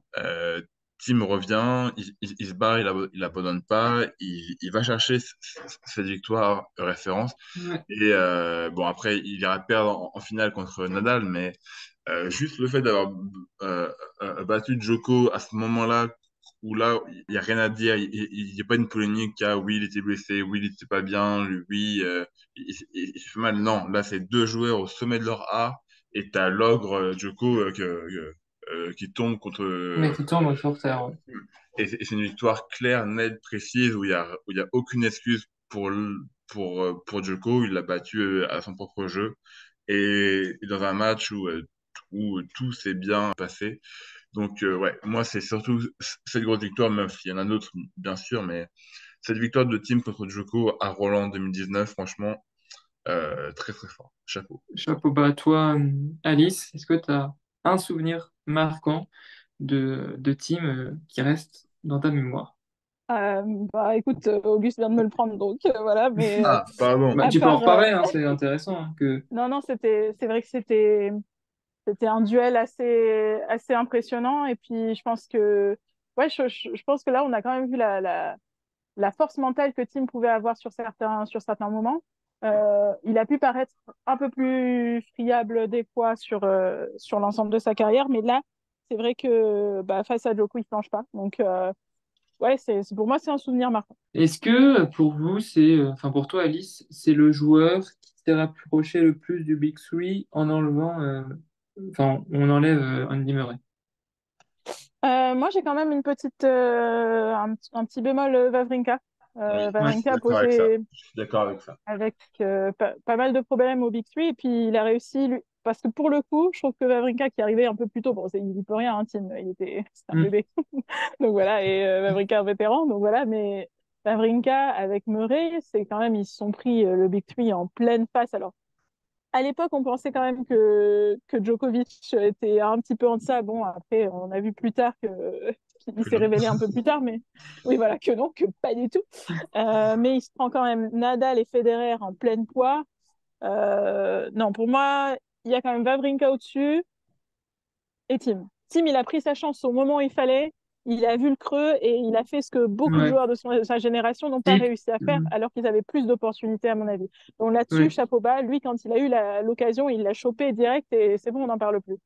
Tim revient, il se bat, il abandonne pas, il va chercher cette victoire de référence. Ouais. Et bon, après, il ira perdre en finale contre Nadal, mais juste le fait d'avoir battu Djoko à ce moment-là, où là, il n'y a rien à dire, il n'y a pas une polémique, il y a oui, il était blessé, oui, il était pas bien, oui, il se fait mal. Non, là, c'est deux joueurs au sommet de leur art, et t'as l'ogre Djoko qui tombe contre. Mais qui tombe sur terre. Ouais. Et c'est une victoire claire, nette, précise, où il y a aucune excuse pour Djoko. Il l'a battu à son propre jeu. Et dans un match où tout s'est bien passé. Donc, ouais, moi, c'est surtout cette grosse victoire, même s'il y en a d'autres, bien sûr, mais cette victoire de team contre Djoko à Roland 2019, franchement, très, très fort. Chapeau. Chapeau bas à toi, Alice. Est-ce que tu as un souvenir marquant de team qui reste dans ta mémoire? Euh, Bah écoute, Auguste vient de me le prendre, donc voilà, mais Ah, pardon. Bah, à tu peux en part... reparler, hein, c'est intéressant, hein, que... non, non, c'est vrai que c'était un duel assez impressionnant, et puis je pense que... Ouais, je pense que là, on a quand même vu la force mentale que Tim pouvait avoir sur certains moments. Il a pu paraître un peu plus friable des fois sur l'ensemble de sa carrière, mais là, c'est vrai que bah, face à Djoko, il ne planche pas. Donc, ouais, pour moi, c'est un souvenir marquant. Est-ce que pour vous, enfin pour toi, Alice, c'est le joueur qui s'est rapproché le plus du Big Three en enlevant, enfin, on enlève Andy Murray. Moi, j'ai quand même un petit bémol Wawrinka. Oui, je Ouais, suis Wawrinka a d'accord avec ça. posé Je suis d'accord avec ça. avec pas mal de problèmes au Big Three. Et puis, il a réussi, parce que pour le coup, je trouve que Wawrinka, qui arrivait un peu plus tôt, bon, il n'y peut rien, hein, Tim, c'était un Hmm. bébé. Donc voilà, et Wawrinka, un vétéran, donc voilà. Mais Wawrinka, avec Murray, c'est quand même, ils se sont pris le Big Three en pleine face. Alors, à l'époque, on pensait quand même que Djokovic était un petit peu en deçà. Bon, après, on a vu plus tard qu'il Que s'est non. révélé un peu plus tard, mais oui, voilà, que non, que pas du tout. Mais il se prend quand même Nadal et Federer en pleine poire. Non, pour moi, il y a quand même Wawrinka au-dessus et Tim. Tim, il a pris sa chance au moment où il fallait. Il a vu le creux et il a fait ce que beaucoup de Ouais. joueurs de sa génération n'ont pas Si, réussi à faire, alors qu'ils avaient plus d'opportunités, à mon avis. Donc là-dessus, ouais. chapeau bas. Lui, quand il a eu l'occasion, il l'a chopé direct et c'est bon, on n'en parle plus.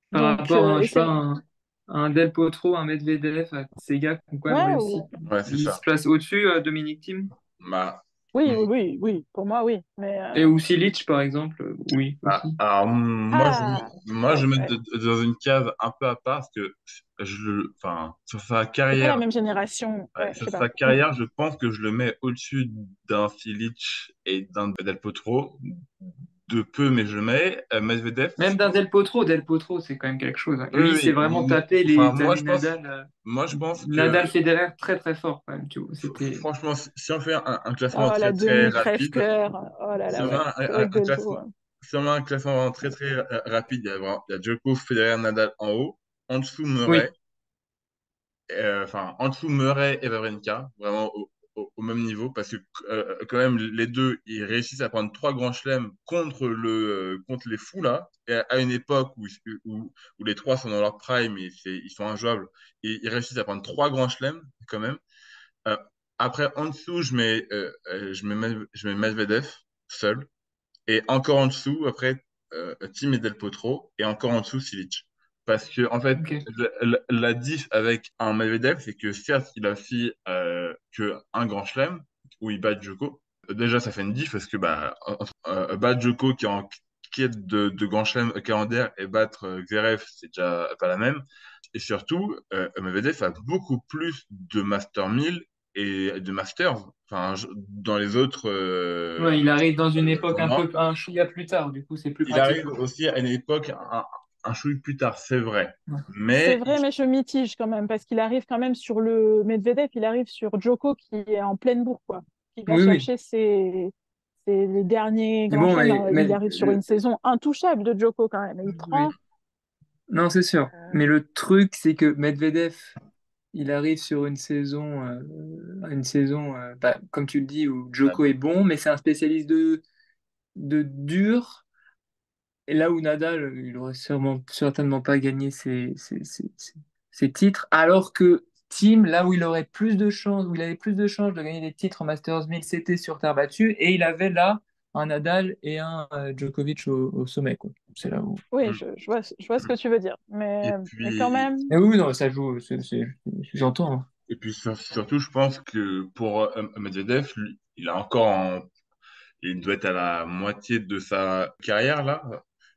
Par Donc, rapport à, et je sais pas, c'est... un Del Potro, un Medvedev, à ces gars qui ont quand même Ouais, réussi. Ouais, c'est Il se ça. place au-dessus, Dominic Thiem. Bah, oui, oui, oui, oui, pour moi, oui. Mais, Et ou Silic, par exemple, oui, bah, aussi. alors, ah, moi, je ouais, me mets ouais. dans une cave un peu à part parce que enfin, sur sa C'est pas la carrière, même génération. ouais, Ouais, je sur sais pas. sa carrière, je pense que je le mets au-dessus d'un Silic et d'un Del Potro, de peu, mais je mets Medvedev. Même d'un Del Potro, c'est quand même quelque chose, hein. Oui, Lui, c'est vraiment oui. tapé Enfin, les années Nadal, moi, je pense que, Nadal Federer très très fort quand même, tu vois. C'était. franchement, si on fait un classement Oh, très, la très demi-Crèvecoeur. rapide, Oh là si là, on fait ouais. C'est vrai que un Delpo. classement, si on met un classement vraiment très, très rapide, il y a Djokovic, Federer, Nadal en haut. En dessous, Murray. Oui, Enfin, en dessous, Murray et Wawrinka, vraiment au même niveau, parce que quand même, les deux, ils réussissent à prendre 3 grands chelems contre les fous, là, et à une époque où les trois sont dans leur prime et ils sont injouables, et ils réussissent à prendre 3 grands chelems, quand même. Euh, Après, en dessous, je mets Medvedev, seul, et encore en dessous, après, Tim et Del Potro, et encore en dessous, Silic. Parce que, en fait, ok. la diff avec un Medvedev, c'est que certes, il a fait que un grand chelem, où il bat Djoko. Déjà, ça fait une diff, parce que battre Djoko qui est en quête de grand chelem calendaire et battre Zverev, c'est déjà pas la même. Et surtout, Medvedev a beaucoup plus de Master 1000 et de Masters, enfin, dans les autres Ouais, il arrive dans une époque un tournois. peu un chouïa plus tard, du coup, c'est plus Il pratique, arrive quoi. aussi à une époque, un chouïa plus tard, c'est vrai. Ouais. C'est Mais vrai, mais je mitige quand même, parce qu'il arrive quand même sur le Medvedev, il arrive sur Djoko qui est en pleine bourre, quoi. Qui va Oui, oui. chercher les derniers Mais grands bon, chelems. Alors, mais il arrive sur une saison intouchable de Djoko quand même. Et il oui. prend. Non, c'est sûr. Mais le truc, c'est que Medvedev, il arrive sur une saison, bah, comme tu le dis, où Djoko est bon, mais c'est un spécialiste de dur. Et là où Nadal, il aurait certainement pas gagné ses titres, alors que Thiem, là où il aurait plus de chances, où il avait plus de chances de gagner des titres en Masters 1000, c'était sur terre battue, et il avait là un Nadal et un Djokovic au sommet, quoi. C'est là où. Oui, je vois ce que tu veux dire. et Mais quand puis, même, Mais oui, non, ça joue, j'entends, hein. et puis surtout, je pense que pour Medvedev, lui, il doit être à la moitié de sa carrière là.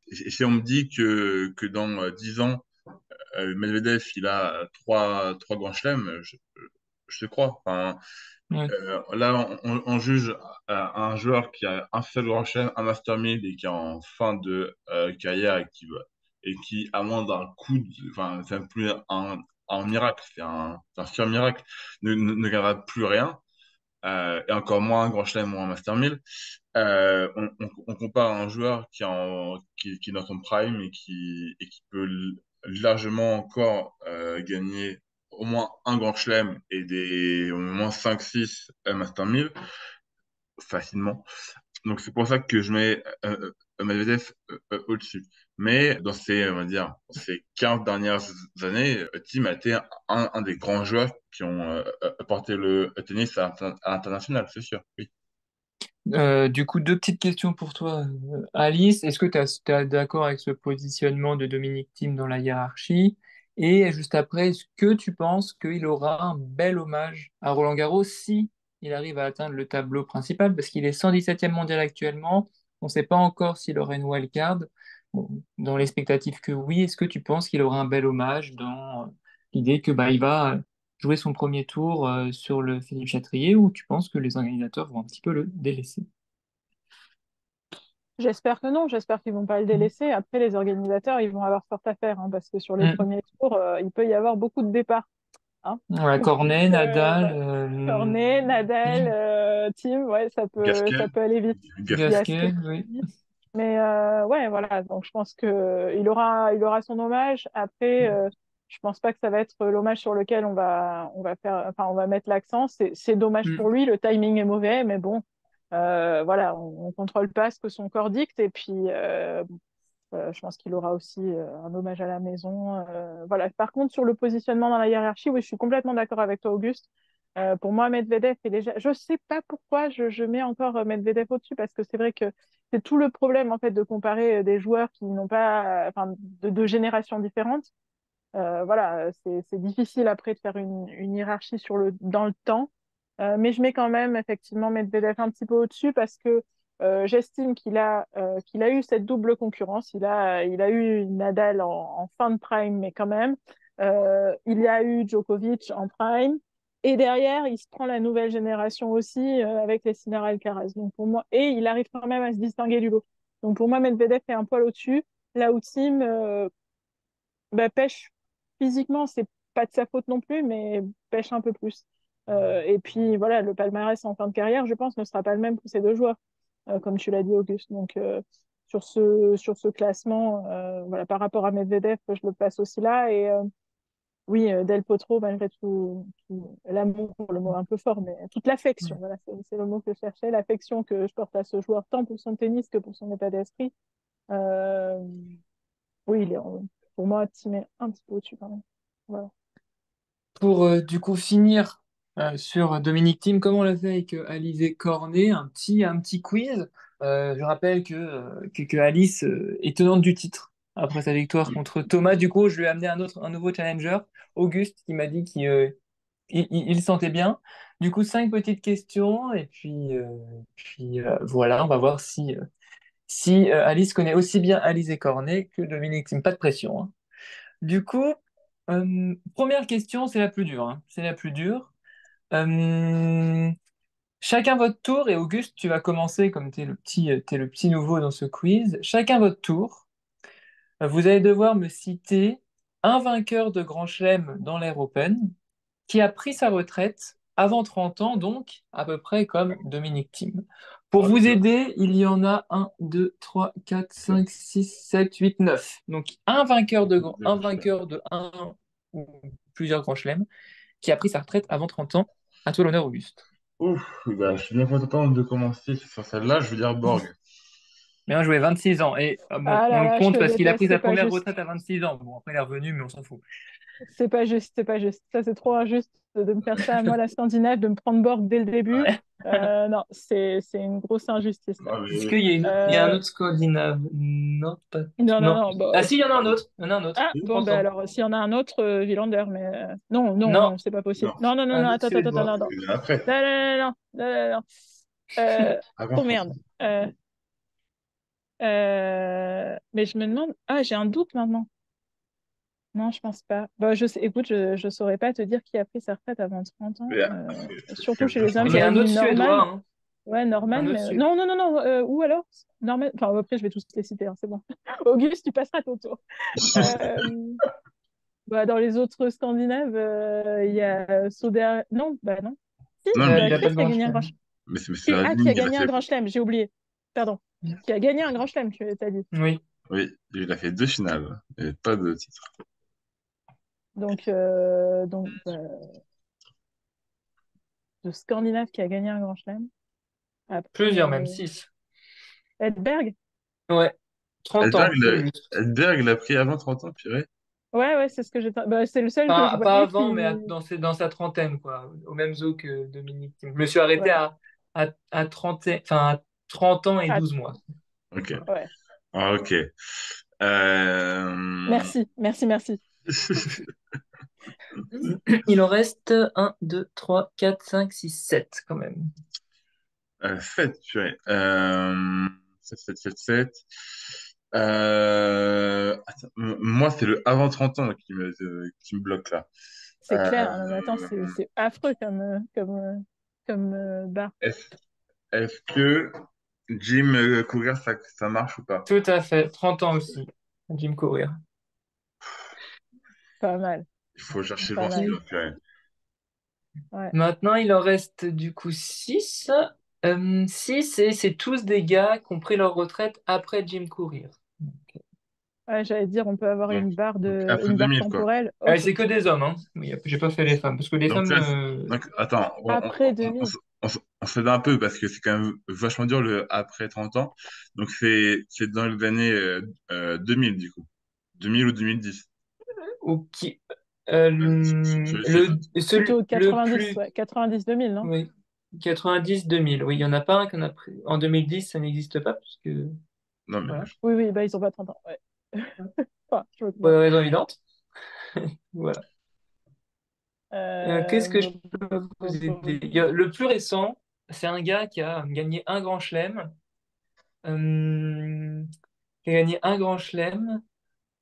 Et si on me dit que dans 10 ans, Medvedev, il a trois grands chelems, je te crois. Enfin, Ouais. là, on juge un joueur qui a un seul grand chelem, un Master 1000 et qui est en fin de carrière et qui, à moins d'un enfin, c'est même plus un miracle, c'est un sûr miracle, ne gagnera plus rien, et encore moins un grand chelem ou un Master 1000. On compare un joueur qui est dans son prime et qui peut largement encore gagner au moins un grand chelem et au moins 5-6 Master 1000 facilement. Donc c'est pour ça que je mets Medvedev au-dessus. Mais dans on va dire, ces 15 dernières années, Thiem a été un des grands joueurs qui ont porté le tennis à l'international, c'est sûr. Oui. Du coup, deux petites questions pour toi, Alice. Est-ce que tu es d'accord avec ce positionnement de Dominic Thiem dans la hiérarchie? Et juste après, est-ce que tu penses qu'il aura un bel hommage à Roland-Garros si il arrive à atteindre le tableau principal? Parce qu'il est 117e mondial actuellement. On ne sait pas encore s'il aura une wildcard. Bon, dans l'expectative que oui, est-ce que tu penses qu'il aura un bel hommage dans l'idée que bah, il va jouer son premier tour sur le Philippe Chatrier, ou tu penses que les organisateurs vont un petit peu le délaisser? j'espère que non. J'espère qu'ils vont pas le délaisser. Après, les organisateurs, ils vont avoir fort à faire, hein, parce que sur les Mm. premiers tours, il peut y avoir beaucoup de départs, hein. Ouais, Donc, Cornet, Nadal, Cornet, Nadal, Thiem, Thiem, ouais, Gasquet, ça peut aller vite. Gasquet. Gasquet Gasquet, oui. aussi. Mais ouais, voilà. Donc, je pense que il aura son hommage. Après, je pense pas que ça va être l'hommage sur lequel on va mettre l'accent. C'est dommage Mm. pour lui. Le timing est mauvais, mais bon, voilà, on contrôle pas ce que son corps dicte. Et puis, je pense qu'il aura aussi un hommage à la maison. Voilà. Par contre, sur le positionnement dans la hiérarchie, oui, je suis complètement d'accord avec toi, Auguste. Pour moi, Medvedev est déjà. Je sais pas pourquoi je mets encore Medvedev au-dessus, parce que c'est vrai que c'est tout le problème en fait de comparer des joueurs qui n'ont pas, enfin, de générations différentes. Voilà, c'est difficile après de faire une hiérarchie dans le temps. Mais je mets quand même effectivement Medvedev un petit peu au-dessus, parce que j'estime qu'il a eu cette double concurrence. Il a eu Nadal en fin de prime, mais quand même. Il y a eu Djokovic en prime. Et derrière, il se prend la nouvelle génération aussi avec les Sinner Alcaraz. Donc pour moi, et il arrive quand même à se distinguer du lot. Donc pour moi, Medvedev est un poil au-dessus. Là où Thiem bah, pêche physiquement, c'est pas de sa faute non plus, mais pêche un peu plus. Et puis voilà, le palmarès en fin de carrière, je pense, ne sera pas le même pour ces deux joueurs, comme tu l'as dit, Auguste. Donc sur ce classement, voilà, par rapport à Medvedev, je le place aussi là. Et oui, Del Potro, malgré tout l'amour, le mot un peu fort, mais toute l'affection, voilà, c'est le mot que je cherchais, l'affection que je porte à ce joueur, tant pour son tennis que pour son état d'esprit. Euh, oui, pour moi, Thiem est un petit peu au-dessus quand même. Voilà. Pour du coup finir sur Dominic Thiem, comme on l'a fait avec Alizé Cornet, un petit quiz. Je rappelle que Alice est tenante du titre après sa victoire contre Thomas. Du coup, je lui ai amené un nouveau challenger, Auguste, qui m'a dit qu'il sentait bien. Du coup, 5 petites questions et puis voilà, on va voir si Alice connaît aussi bien Alizé Cornet que Dominic Thiem. Pas de pression, hein. Du coup, première question, c'est la plus dure, hein. C'est la plus dure. Euh, Chacun votre tour, et Auguste, tu vas commencer comme t'es le petit nouveau dans ce quiz. Chacun votre tour. Vous allez devoir me citer un vainqueur de Grand Chelem dans l'Air Open qui a pris sa retraite avant 30 ans, donc à peu près comme Dominic Thiem. Pour vous Ok. aider, il y en a un, 2, 3, 4, 5, 6, 7, 8, 9. Donc un vainqueur de un ou plusieurs grands chelems qui a pris sa retraite avant 30 ans. À toi l'honneur, Auguste. Ouf, bah, je suis bien content de commencer sur celle-là. Je veux dire Borg. Bien joué, 26 ans. Et bon, Ah on là le là, je compte te parce qu'il a déteste, pris c'est sa pas première juste. retraite à 26 ans. Bon, après, il est revenu, mais on s'en fout. C'est pas juste, c'est pas juste. Ça, c'est trop injuste de me faire ça. Moi, la Scandinave, de me prendre Borg dès le début. Ouais. Non, c'est une grosse injustice, là. Non, Est-ce mais... qu'il y a il y a un Euh, autre Scandinave? Non, pas. non, non, Non. non. Bah, Ah si, il y en a un autre. Il y en a un autre. ah, bon, 30 ben ans. alors, s'il y en a un autre, Villander, mais non, non, Non, non, c'est pas possible. Non, Non, non, non, non, un autre attends, attends, attends, Suédois. non, non. c'est bien après. Non, non, non, non, non, non, non. Avant Oh 30 merde. Euh, mais je me demande. Ah, j'ai un doute maintenant. Non, je pense pas. Bah, je sais, écoute, je saurais pas te dire qui a pris sa retraite avant 30 ans. Mais, c'est Surtout quand même chez les vachement hommes, Il y a j'avais un dit autre Suédois, Norman. hein. Ouais, Norman, Un autre mais Suédois. non, non, non, non. Où alors? Norman. Enfin, après, je vais tous les citer, hein, c'est bon. Auguste, tu passeras ton tour. Euh, Bah, dans les autres Scandinaves, il y a Soder. Non, bah non. Si, Non, mais Il a qui pas est-ce de qui a grand gagné un grand chelem. chelem? c'est la Qui ligne, a il a gagné un fait. grand chelem? J'ai oublié. Pardon. Qui a gagné un grand chelem, tu as dit. Oui. Oui, il a fait deux finales et pas de titre. Donc de Scandinave qui a gagné un grand chelem. Après Plusieurs même, 6. Edberg. Ouais. 30 Edberg, ans, tout juste. Edberg l'a pris avant 30 ans, purée. Ouais, ouais, c'est ce que j'ai. Bah, c'est le seul que je Pas voyais avant, mais qui. dans sa trentaine, quoi. Au même zoo que Dominique Thiem. Je me suis arrêté Ouais. à 30, enfin, à 30 ans et Ah, 12 mois. Ok. ouais. Ah, ok. Euh... Merci, merci, merci. Il en reste un, 2, 3, 4, 5, 6, 7 quand même. 7, purée. 7, 7, 7, 7. Attends, moi, c'est le avant 30 ans qui me bloque là. C'est clair, hein, non, mais attends, Euh, c'est affreux comme barre. est-ce, est-ce que Jim Cougar, ça marche ou pas? Tout à fait. 30 ans aussi. Jim Courier. Pas mal, Il faut chercher pas loin mal. celui-là, purée. Ouais. Maintenant, il en reste du coup 6. 6, et c'est tous des gars qui ont pris leur retraite après Jim Courier. Ouais, j'allais dire, on peut avoir Donc, donc après une barre 2000, quoi. temporelle. Ok. C'est que des hommes, hein. Oui, j'ai pas fait les femmes. Parce que les Donc, femmes. là, donc attends, Après 2000. on se fait un peu parce que c'est quand même vachement dur le après 30 ans. Donc, c'est dans les années 2000, du coup. 2000 ou 2010. Ou qui, Sur les chiffres. Plutôt le 90, plus. ouais. 90-2000, non? Oui. 90-2000. Oui, il y en a pas un qu'on a pris. En 2010, ça n'existe pas, parce que. Non, mais Voilà. Oui, oui, bah ils ont pas 30 ans. Ouais. Enfin, je me Pour comprends. des raisons évidentes. Voilà. Qu'est-ce que je Bo- peux bo- bo- vous aider? bo- Le plus récent, c'est un gars qui a gagné un grand chelem. Euh, qui a gagné un grand chelem.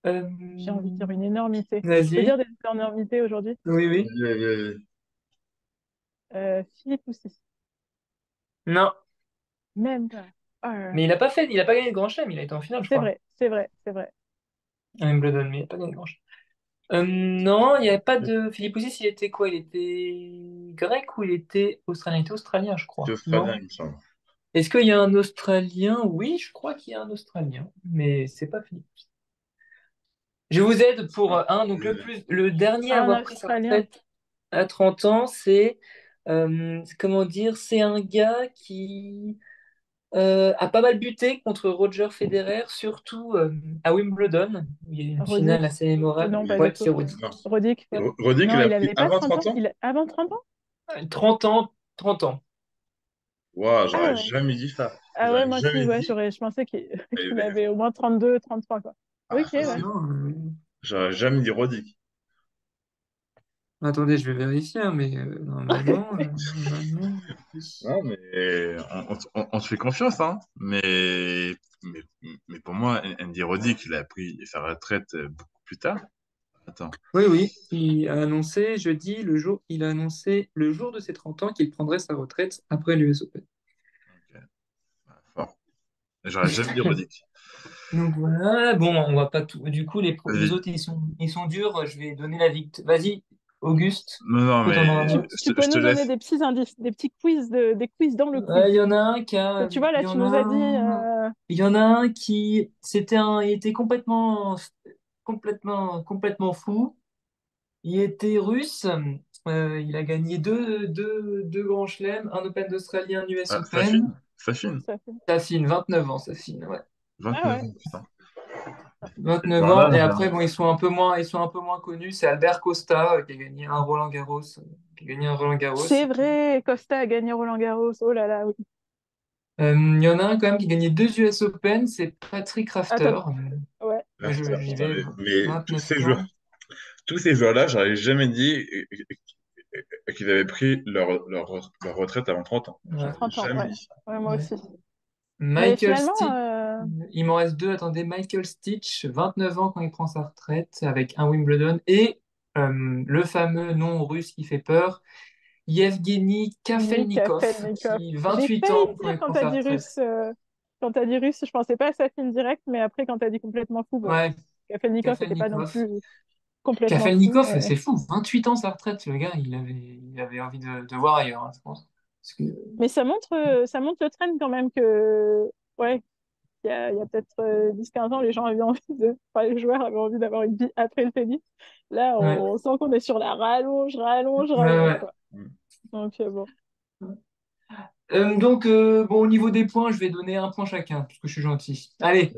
Euh, J'ai envie de dire une énormité. Je peux Vas-y. dire des énormités aujourd'hui? Oui, oui. Philippe Poussis. Non. Même pas. Ah là là. Mais il a pas gagné de Grand Chelem, il a été en finale, je C'est crois, vrai, c'est vrai, c'est vrai. à Wimbledon, mais il a pas gagné de Grand Chelem. Non, il n'y avait pas de. Philippe Aussi, il était quoi? Il était grec ou il était australien? Il était australien, je C'est crois. australien, Non? il me semble. Est-ce qu'il y a un Australien? Oui, je crois qu'il y a un Australien, mais c'est pas Philippe. Je vous aide pour un. Donc le dernier à Un avoir pris sa Australien. retraite à 30 ans, c'est comment dire? C'est un gars qui a pas mal buté contre Roger Federer, surtout à Wimbledon, où il y a eu une finale Roddick. assez mémorable. Non, pas du Ouais, tout. c'est Roddick. Non. Roddick, ouais. Roddick, il Non, a il pris avait pas avant 30 30 ans. ans? Avant 30 ans? 30 ans, 30 ans. Waouh, Ah j'aurais ouais. jamais dit ça. Ah ouais, J'aurais moi aussi, jamais ouais, dit. je pensais qu'il Eh qu'il ben, avait au moins 32, 33, quoi. ah, Ok, Ah ouais. facile. non. J'aurais jamais dit Roddick. Attendez, je vais vérifier, hein, mais normalement, oui. Non, mais on te fait confiance, hein. Mais, mais pour moi, Andy Roddick, il a pris sa retraite beaucoup plus tard. Attends. Oui, oui, il a annoncé jeudi, il a annoncé le jour de ses 30 ans qu'il prendrait sa retraite après l'US Open. Ok, bah, fort. J'aurais jamais dit Roddick. Donc voilà, bon, on va pas tout. Du coup, les Vas-y. autres, ils sont durs. Je vais donner la victoire. Vas-y, Auguste, Non, non, toi, t'en mais auras un. Tu peux je te nous donner laisse. des petits indices, des petits quiz, des quiz dans le Ouais, quiz. Il y en a un qui a, Tu vois, il là, y tu en a nous as dit. un, il y en a un qui, il était complètement fou. Il était russe. Il a gagné deux grands chelems, un Open d'Australie, un US Ah, Safin? Open. Safin? Ça fait... Safin, 29 ans, Safin, ouais. 29 Ah ans, putain. C'est 29 un ans. Et âge, après, hein. bon, ils sont un peu moins connus. C'est Albert Costa qui a gagné un Roland Garros. Qui a gagné un Roland Garros. c'est vrai, Costa a gagné Roland-Garros. Oh là là, oui. Il y en a un quand même qui a gagné deux US Open, c'est Patrick Rafter. Attends, ouais. J'y vais, Mais 29 ans. tous ces joueurs-là, j'aurais jamais dit qu'ils avaient pris leur retraite avant 30 ans. À J'aurais 30 ans, jamais ouais. dit. Ouais, moi Ouais. aussi. Mais Michael finalement, Stitch, il m'en reste deux, attendez. Michael Stitch, 29 ans quand il prend sa retraite, avec un Wimbledon. Et le fameux nom russe qui fait peur, Yevgeny Mika Kafelnikov, Felnikov. qui J'ai 28 failli ans le quand dire il prend sa retraite. quand t'as dit russe, je pensais pas à sa film direct, mais après, quand t'as dit complètement fou, bon, Ouais, Felnikov n'était pas non Kafelnikov. plus complètement fou, Kafelnikov, mais... c'est fou, 28 ans sa retraite, le gars, il avait envie de voir ailleurs, hein, je pense. Parce que, Mais ça montre le trend quand même que, ouais, il y a peut-être 10-15 ans, les gens avaient envie enfin, les joueurs avaient envie d'avoir une vie après le tennis. Là, ouais, on sent qu'on est sur la rallonge, rallonge, ouais, rallonge, ouais. quoi. Donc, bon. Donc, bon, au niveau des points, je vais donner un point chacun, parce que je suis gentil. Allez,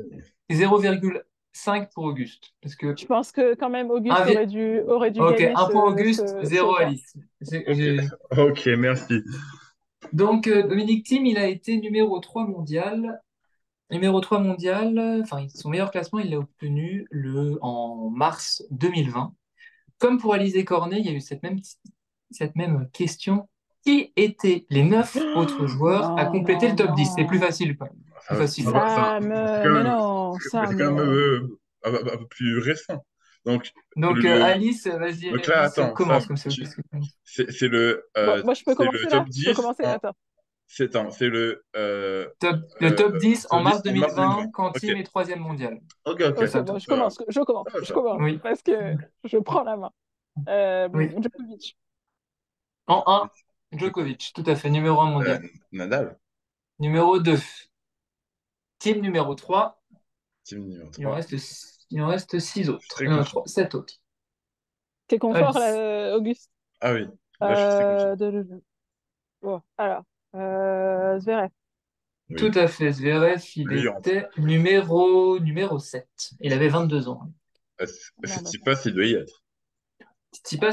0,5 pour Auguste. Parce que Je pense que quand même un Auguste vi- aurait dû Ok, gagner un point Auguste, ce zéro point. Alice. Ok, ok, merci. Donc, Dominique Thiem, il a été numéro 3 mondial. Numéro 3 mondial, enfin, son meilleur classement, il l'a obtenu en mars 2020. Comme pour Alizé Cornet, il y a eu cette même question. Qui étaient les 9 autres joueurs à Non, compléter le non, top 10? C'est plus non. facile, quand même. Plus Ça, facile. Mais non, c'est quand même un peu plus récent. Donc, Donc, le, Alice, vas-y, donc là, Alice, attends, commence, comme ça, Auguste commence. Bon, moi, je peux c'est le commencer là? top Je peux 10 commencer? Attends. c'est Le top 10 en top 10 mars en mars 2020. 2020, quand Ok, Team est troisième mondial. ok, ok. Ok, C'est à bon, toi. je Ça va, commence, ça va, je ça va. commence, Oui. parce que je prends la main. Djokovic. En un, Djokovic, tout à fait, numéro 1 Euh, mondial. Nadal, Numéro 2, Team numéro 3. team numéro Il en 3. reste, il en reste 6 Je suis autres. très confiant. 7 autres. T'es confort, Alice. là, Auguste? Ah oui, là, je suis très confiant. Bon, alors, Zverev. Tout Oui. à fait. Zverev, il Lui, il rentre. était numéro 7. Il avait 22 ans. Non, bah, Tsitsipas, Tsitsipas, il doit y être.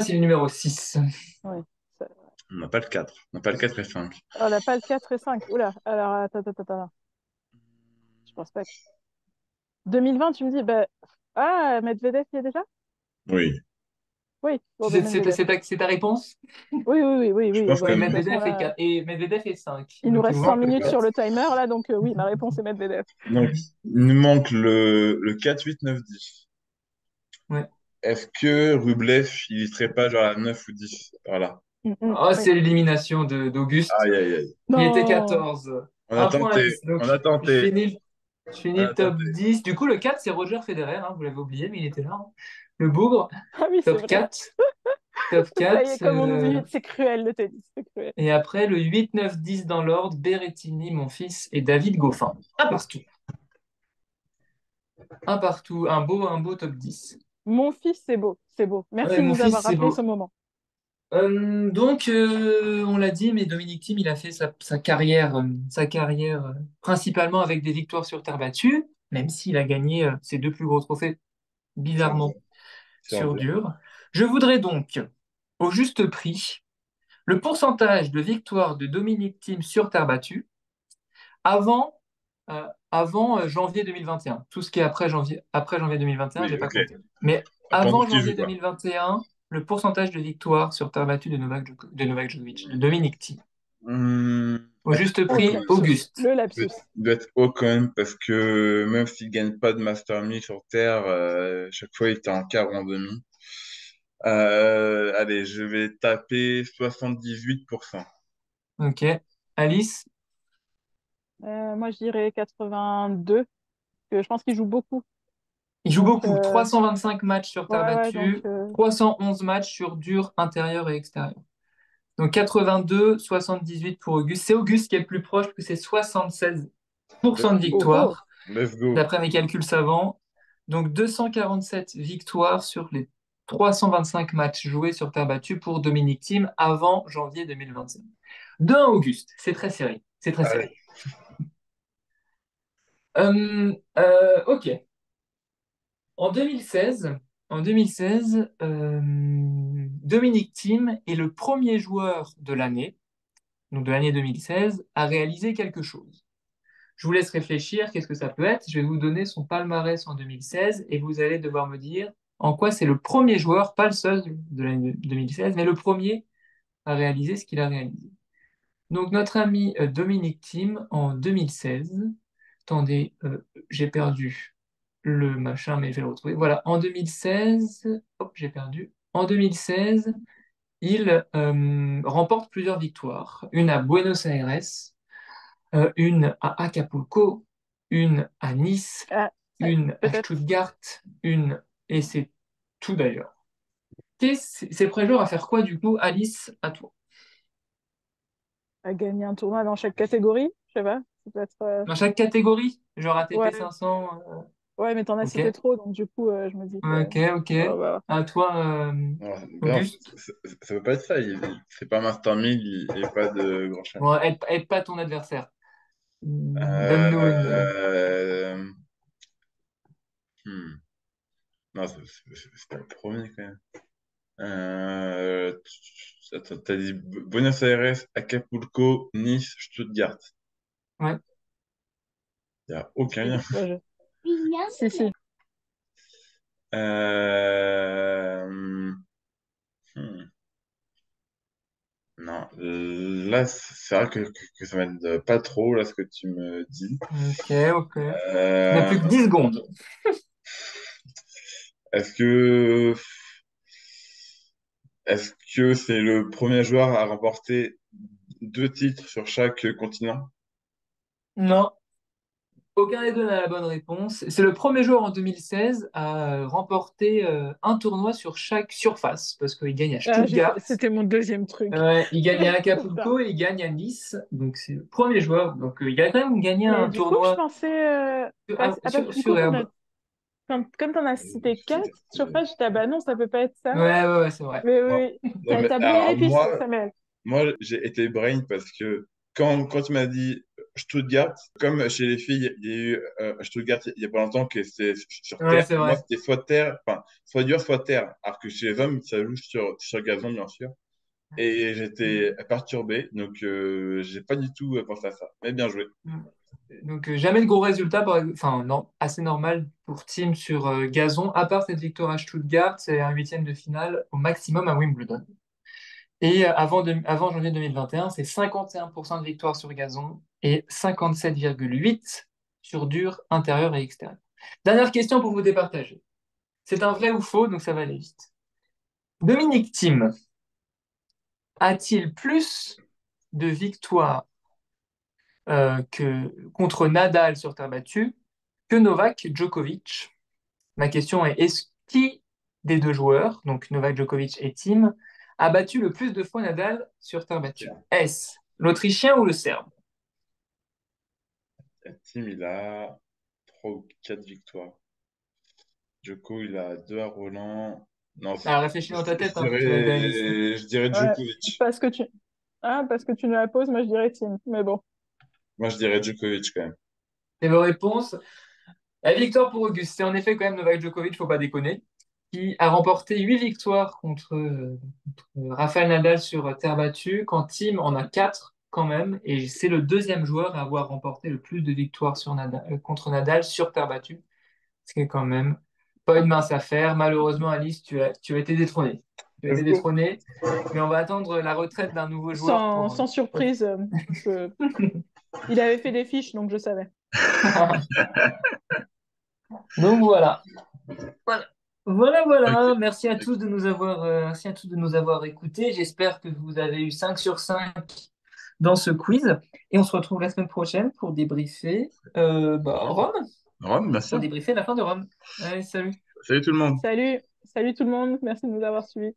il est numéro 6. oui. Ça- On n'a pas le 4. On n'a pas le 4 et 5. Oh, là, pas le 4 et 5. Oula, alors, attends. Je pense pas. 2020, tu me dis, bah, ah, Medvedev, il y est déjà? Oui. Oui, bon, ben C'est c'est ta, Medvedev. c'est ta- c'est ta réponse? Oui. Je pense que Bah, de toute façon, là, Et Medvedev est 5. il nous Donc il reste vous 5 manque le minutes sur 4. le timer, là, donc oui, ma réponse est Medvedev. donc, il nous manque le 4, 8, 9, 10. Ouais. Est-ce que Rublev, il serait pas genre à 9 ou 10 par là? Mm, mm, Oh, oui. c'est l'élimination d'Auguste. Aïe, aïe, aïe. Il était Non, 14. On a Un point tenté, Alice. Donc, on a je tenté, finis, je on finis a le top tenté. 10. Du coup, le 4 c'est Roger Federer. Hein, vous l'avez oublié, mais il était là. Hein. Le bougre. Ah oui, c'est Top vrai. 4. Top Ça y est, 4. comme on oublie, c'est cruel le tennis, c'est cruel. Et après, le 8, 9, 10 dans l'ordre, Berrettini, mon fils, et David Goffin. Un partout. Un partout. Un beau top 10. Mon fils, c'est beau, c'est beau. Ouais, Merci de mon nous fils, avoir c'est rappelé beau. ce moment. On l'a dit, mais Dominic Thiem, il a fait sa carrière principalement avec des victoires sur terre battue, même s'il a gagné ses deux plus gros trophées, C'est en dur. bizarrement, C'est en sur dur. dur. Je voudrais donc, au juste prix, le pourcentage de victoires de Dominic Thiem sur terre battue avant janvier 2021. Tout ce qui est après janvier 2021, Oui, j'ai pas ok. compté. Mais Pendant avant qu'il joue, janvier quoi. 2021, le pourcentage de victoires sur terre battue de Novak Djokovic, de Dominic Thiem. Au Ouais, juste Oh, le prix, lapsus, Auguste. le il lapsus. doit être haut quand même parce que même s'il gagne pas de Master 1000 sur Terre, chaque fois il était en quart ou en demi. Allez, je vais taper 78%. Ok. Alice, Moi, je dirais 82, que je pense qu'il joue beaucoup. il joue Donc, beaucoup. 325 matchs sur terre ouais, donc, battue, 311 matchs sur dur intérieur et extérieur. Donc 82, 78 pour Auguste. C'est Auguste qui est le plus proche, parce que c'est 76% Let's de go. oh, oh. victoire, Let's go. d'après mes calculs savants. Donc 247 victoires sur les 325 matchs joués sur terre battue pour Dominic Thiem avant janvier 2025. De 1 Auguste, c'est très serré. C'est très serré. Allez. Ok. En 2016, Dominic Thiem est le premier joueur de l'année, donc de l'année 2016, à réaliser quelque chose. Je vous laisse réfléchir, qu'est-ce que ça peut être? Je vais vous donner son palmarès en 2016 et vous allez devoir me dire en quoi c'est le premier joueur, pas le seul de l'année 2016, mais le premier à réaliser ce qu'il a réalisé. Donc notre ami Dominic Thiem en 2016, attendez, j'ai perdu le machin, mais je vais le retrouver. Voilà, en 2016, hop, j'ai perdu. En 2016, il remporte plusieurs victoires. Une à Buenos Aires, une à Acapulco, une à Nice, Ah, ouais, une à peut-être Stuttgart, une, et c'est tout d'ailleurs. C'est prêt à faire quoi du coup, Alice, à toi? à gagner un tournoi dans chaque catégorie, je sais pas. Ça peut être, Dans chaque catégorie, genre ATP ouais, 500, ouais, mais t'en as ok, cité trop, donc du coup, je me dis que. ok. Oh, bah, À toi, Non, non, Auguste. ça veut pas être ça. C'est pas Master 1000, il n'est pas de grand chelem. Bon, aide pas ton adversaire. Donne-nous une. Euh, hmm. Non, c'est pas le premier quand même. Attends, t'as dit Buenos Aires, Acapulco, Nice, Stuttgart. Ouais. Il n'y a aucun lien. si, ouais, si, si. Euh, hmm. Non, là, c'est vrai que ça m'aide pas trop, là, ce que tu me dis. Ok. On n'a Euh, plus que 10 secondes. est-ce que est-ce que c'est le premier joueur à remporter deux titres sur chaque continent? Non, aucun des deux n'a la bonne réponse. C'est le premier joueur en 2016 à remporter un tournoi sur chaque surface, parce qu'il gagne à Ah, Stuttgart, c'était mon deuxième truc. il gagne à Putain. Acapulco et il gagne à Nice. Donc c'est le premier joueur. Donc il a quand même gagné Mais un du coup, je tournoi pensais. Du coup, sur herbe. comme t'en as cité quatre surfaces, j'étais, ah bah non, ça peut pas être ça. Ouais, c'est vrai. Mais Non, oui, oui, non, mais t'as brouillé alors les pistes, moi, Samuel. moi j'ai été brain parce que quand tu m'as dit Stuttgart, comme chez les filles, il y a eu Stuttgart il y a pas longtemps que c'est sur Ouais, terre. c'est Moi, vrai. c'était soit terre, enfin, soit dur, soit terre. Alors que chez les hommes, ça joue sur gazon, bien sûr. Et j'étais perturbé, donc j'ai pas du tout pensé à ça. Mais bien joué. Donc, jamais de gros résultats, enfin, non, assez normal pour Team sur gazon, à part cette victoire à Stuttgart, c'est un huitième de finale au maximum à Wimbledon. Et avant janvier 2021, c'est 51% de victoire sur gazon et 57,8% sur dur intérieur et extérieur. Dernière question pour vous départager. C'est un vrai ou faux, donc ça va aller vite. Dominic Thiem a-t-il plus de victoires contre Nadal sur terre battue que Novak Djokovic. Ma question est, qui des deux joueurs, donc Novak Djokovic et Tim, a battu le plus de fois Nadal sur terre battue? Est-ce l'Autrichien ou le Serbe? Tim, il a 3 ou 4 victoires. Djoko, il a 2 à Roland. Non, Alors réfléchis dans ta je tête, hein, faut que tu mettes de la liste. je dirais Ouais, Djokovic. parce que tu... Ah, parce que tu nous la poses, moi je dirais Tim. Mais bon. Moi, je dirais Djokovic quand même. Et vos réponses? La victoire pour Auguste, c'est en effet quand même Novak Djokovic, faut pas déconner, qui a remporté 8 victoires contre Rafael Nadal sur terre battue, quand Tim en a 4 quand même, et c'est le deuxième joueur à avoir remporté le plus de victoires contre Nadal sur terre battue, ce qui est quand même pas une mince affaire. Malheureusement, Alice, tu as été détrôné. Tu as été Let's go. détrôné, mais on va attendre la retraite d'un nouveau joueur pour... Sans surprise, je... il avait fait des fiches, donc je savais. Donc voilà. Voilà. Voilà, voilà. Merci à tous de nous avoir, merci à tous de nous avoir écoutés. J'espère que vous avez eu 5 sur 5 dans ce quiz. Et on se retrouve la semaine prochaine pour débriefer Rome. Rome, Rome, bien pour sûr. débriefer la fin de Rome. Allez, salut. Salut tout le monde. Salut, salut tout le monde, merci de nous avoir suivis.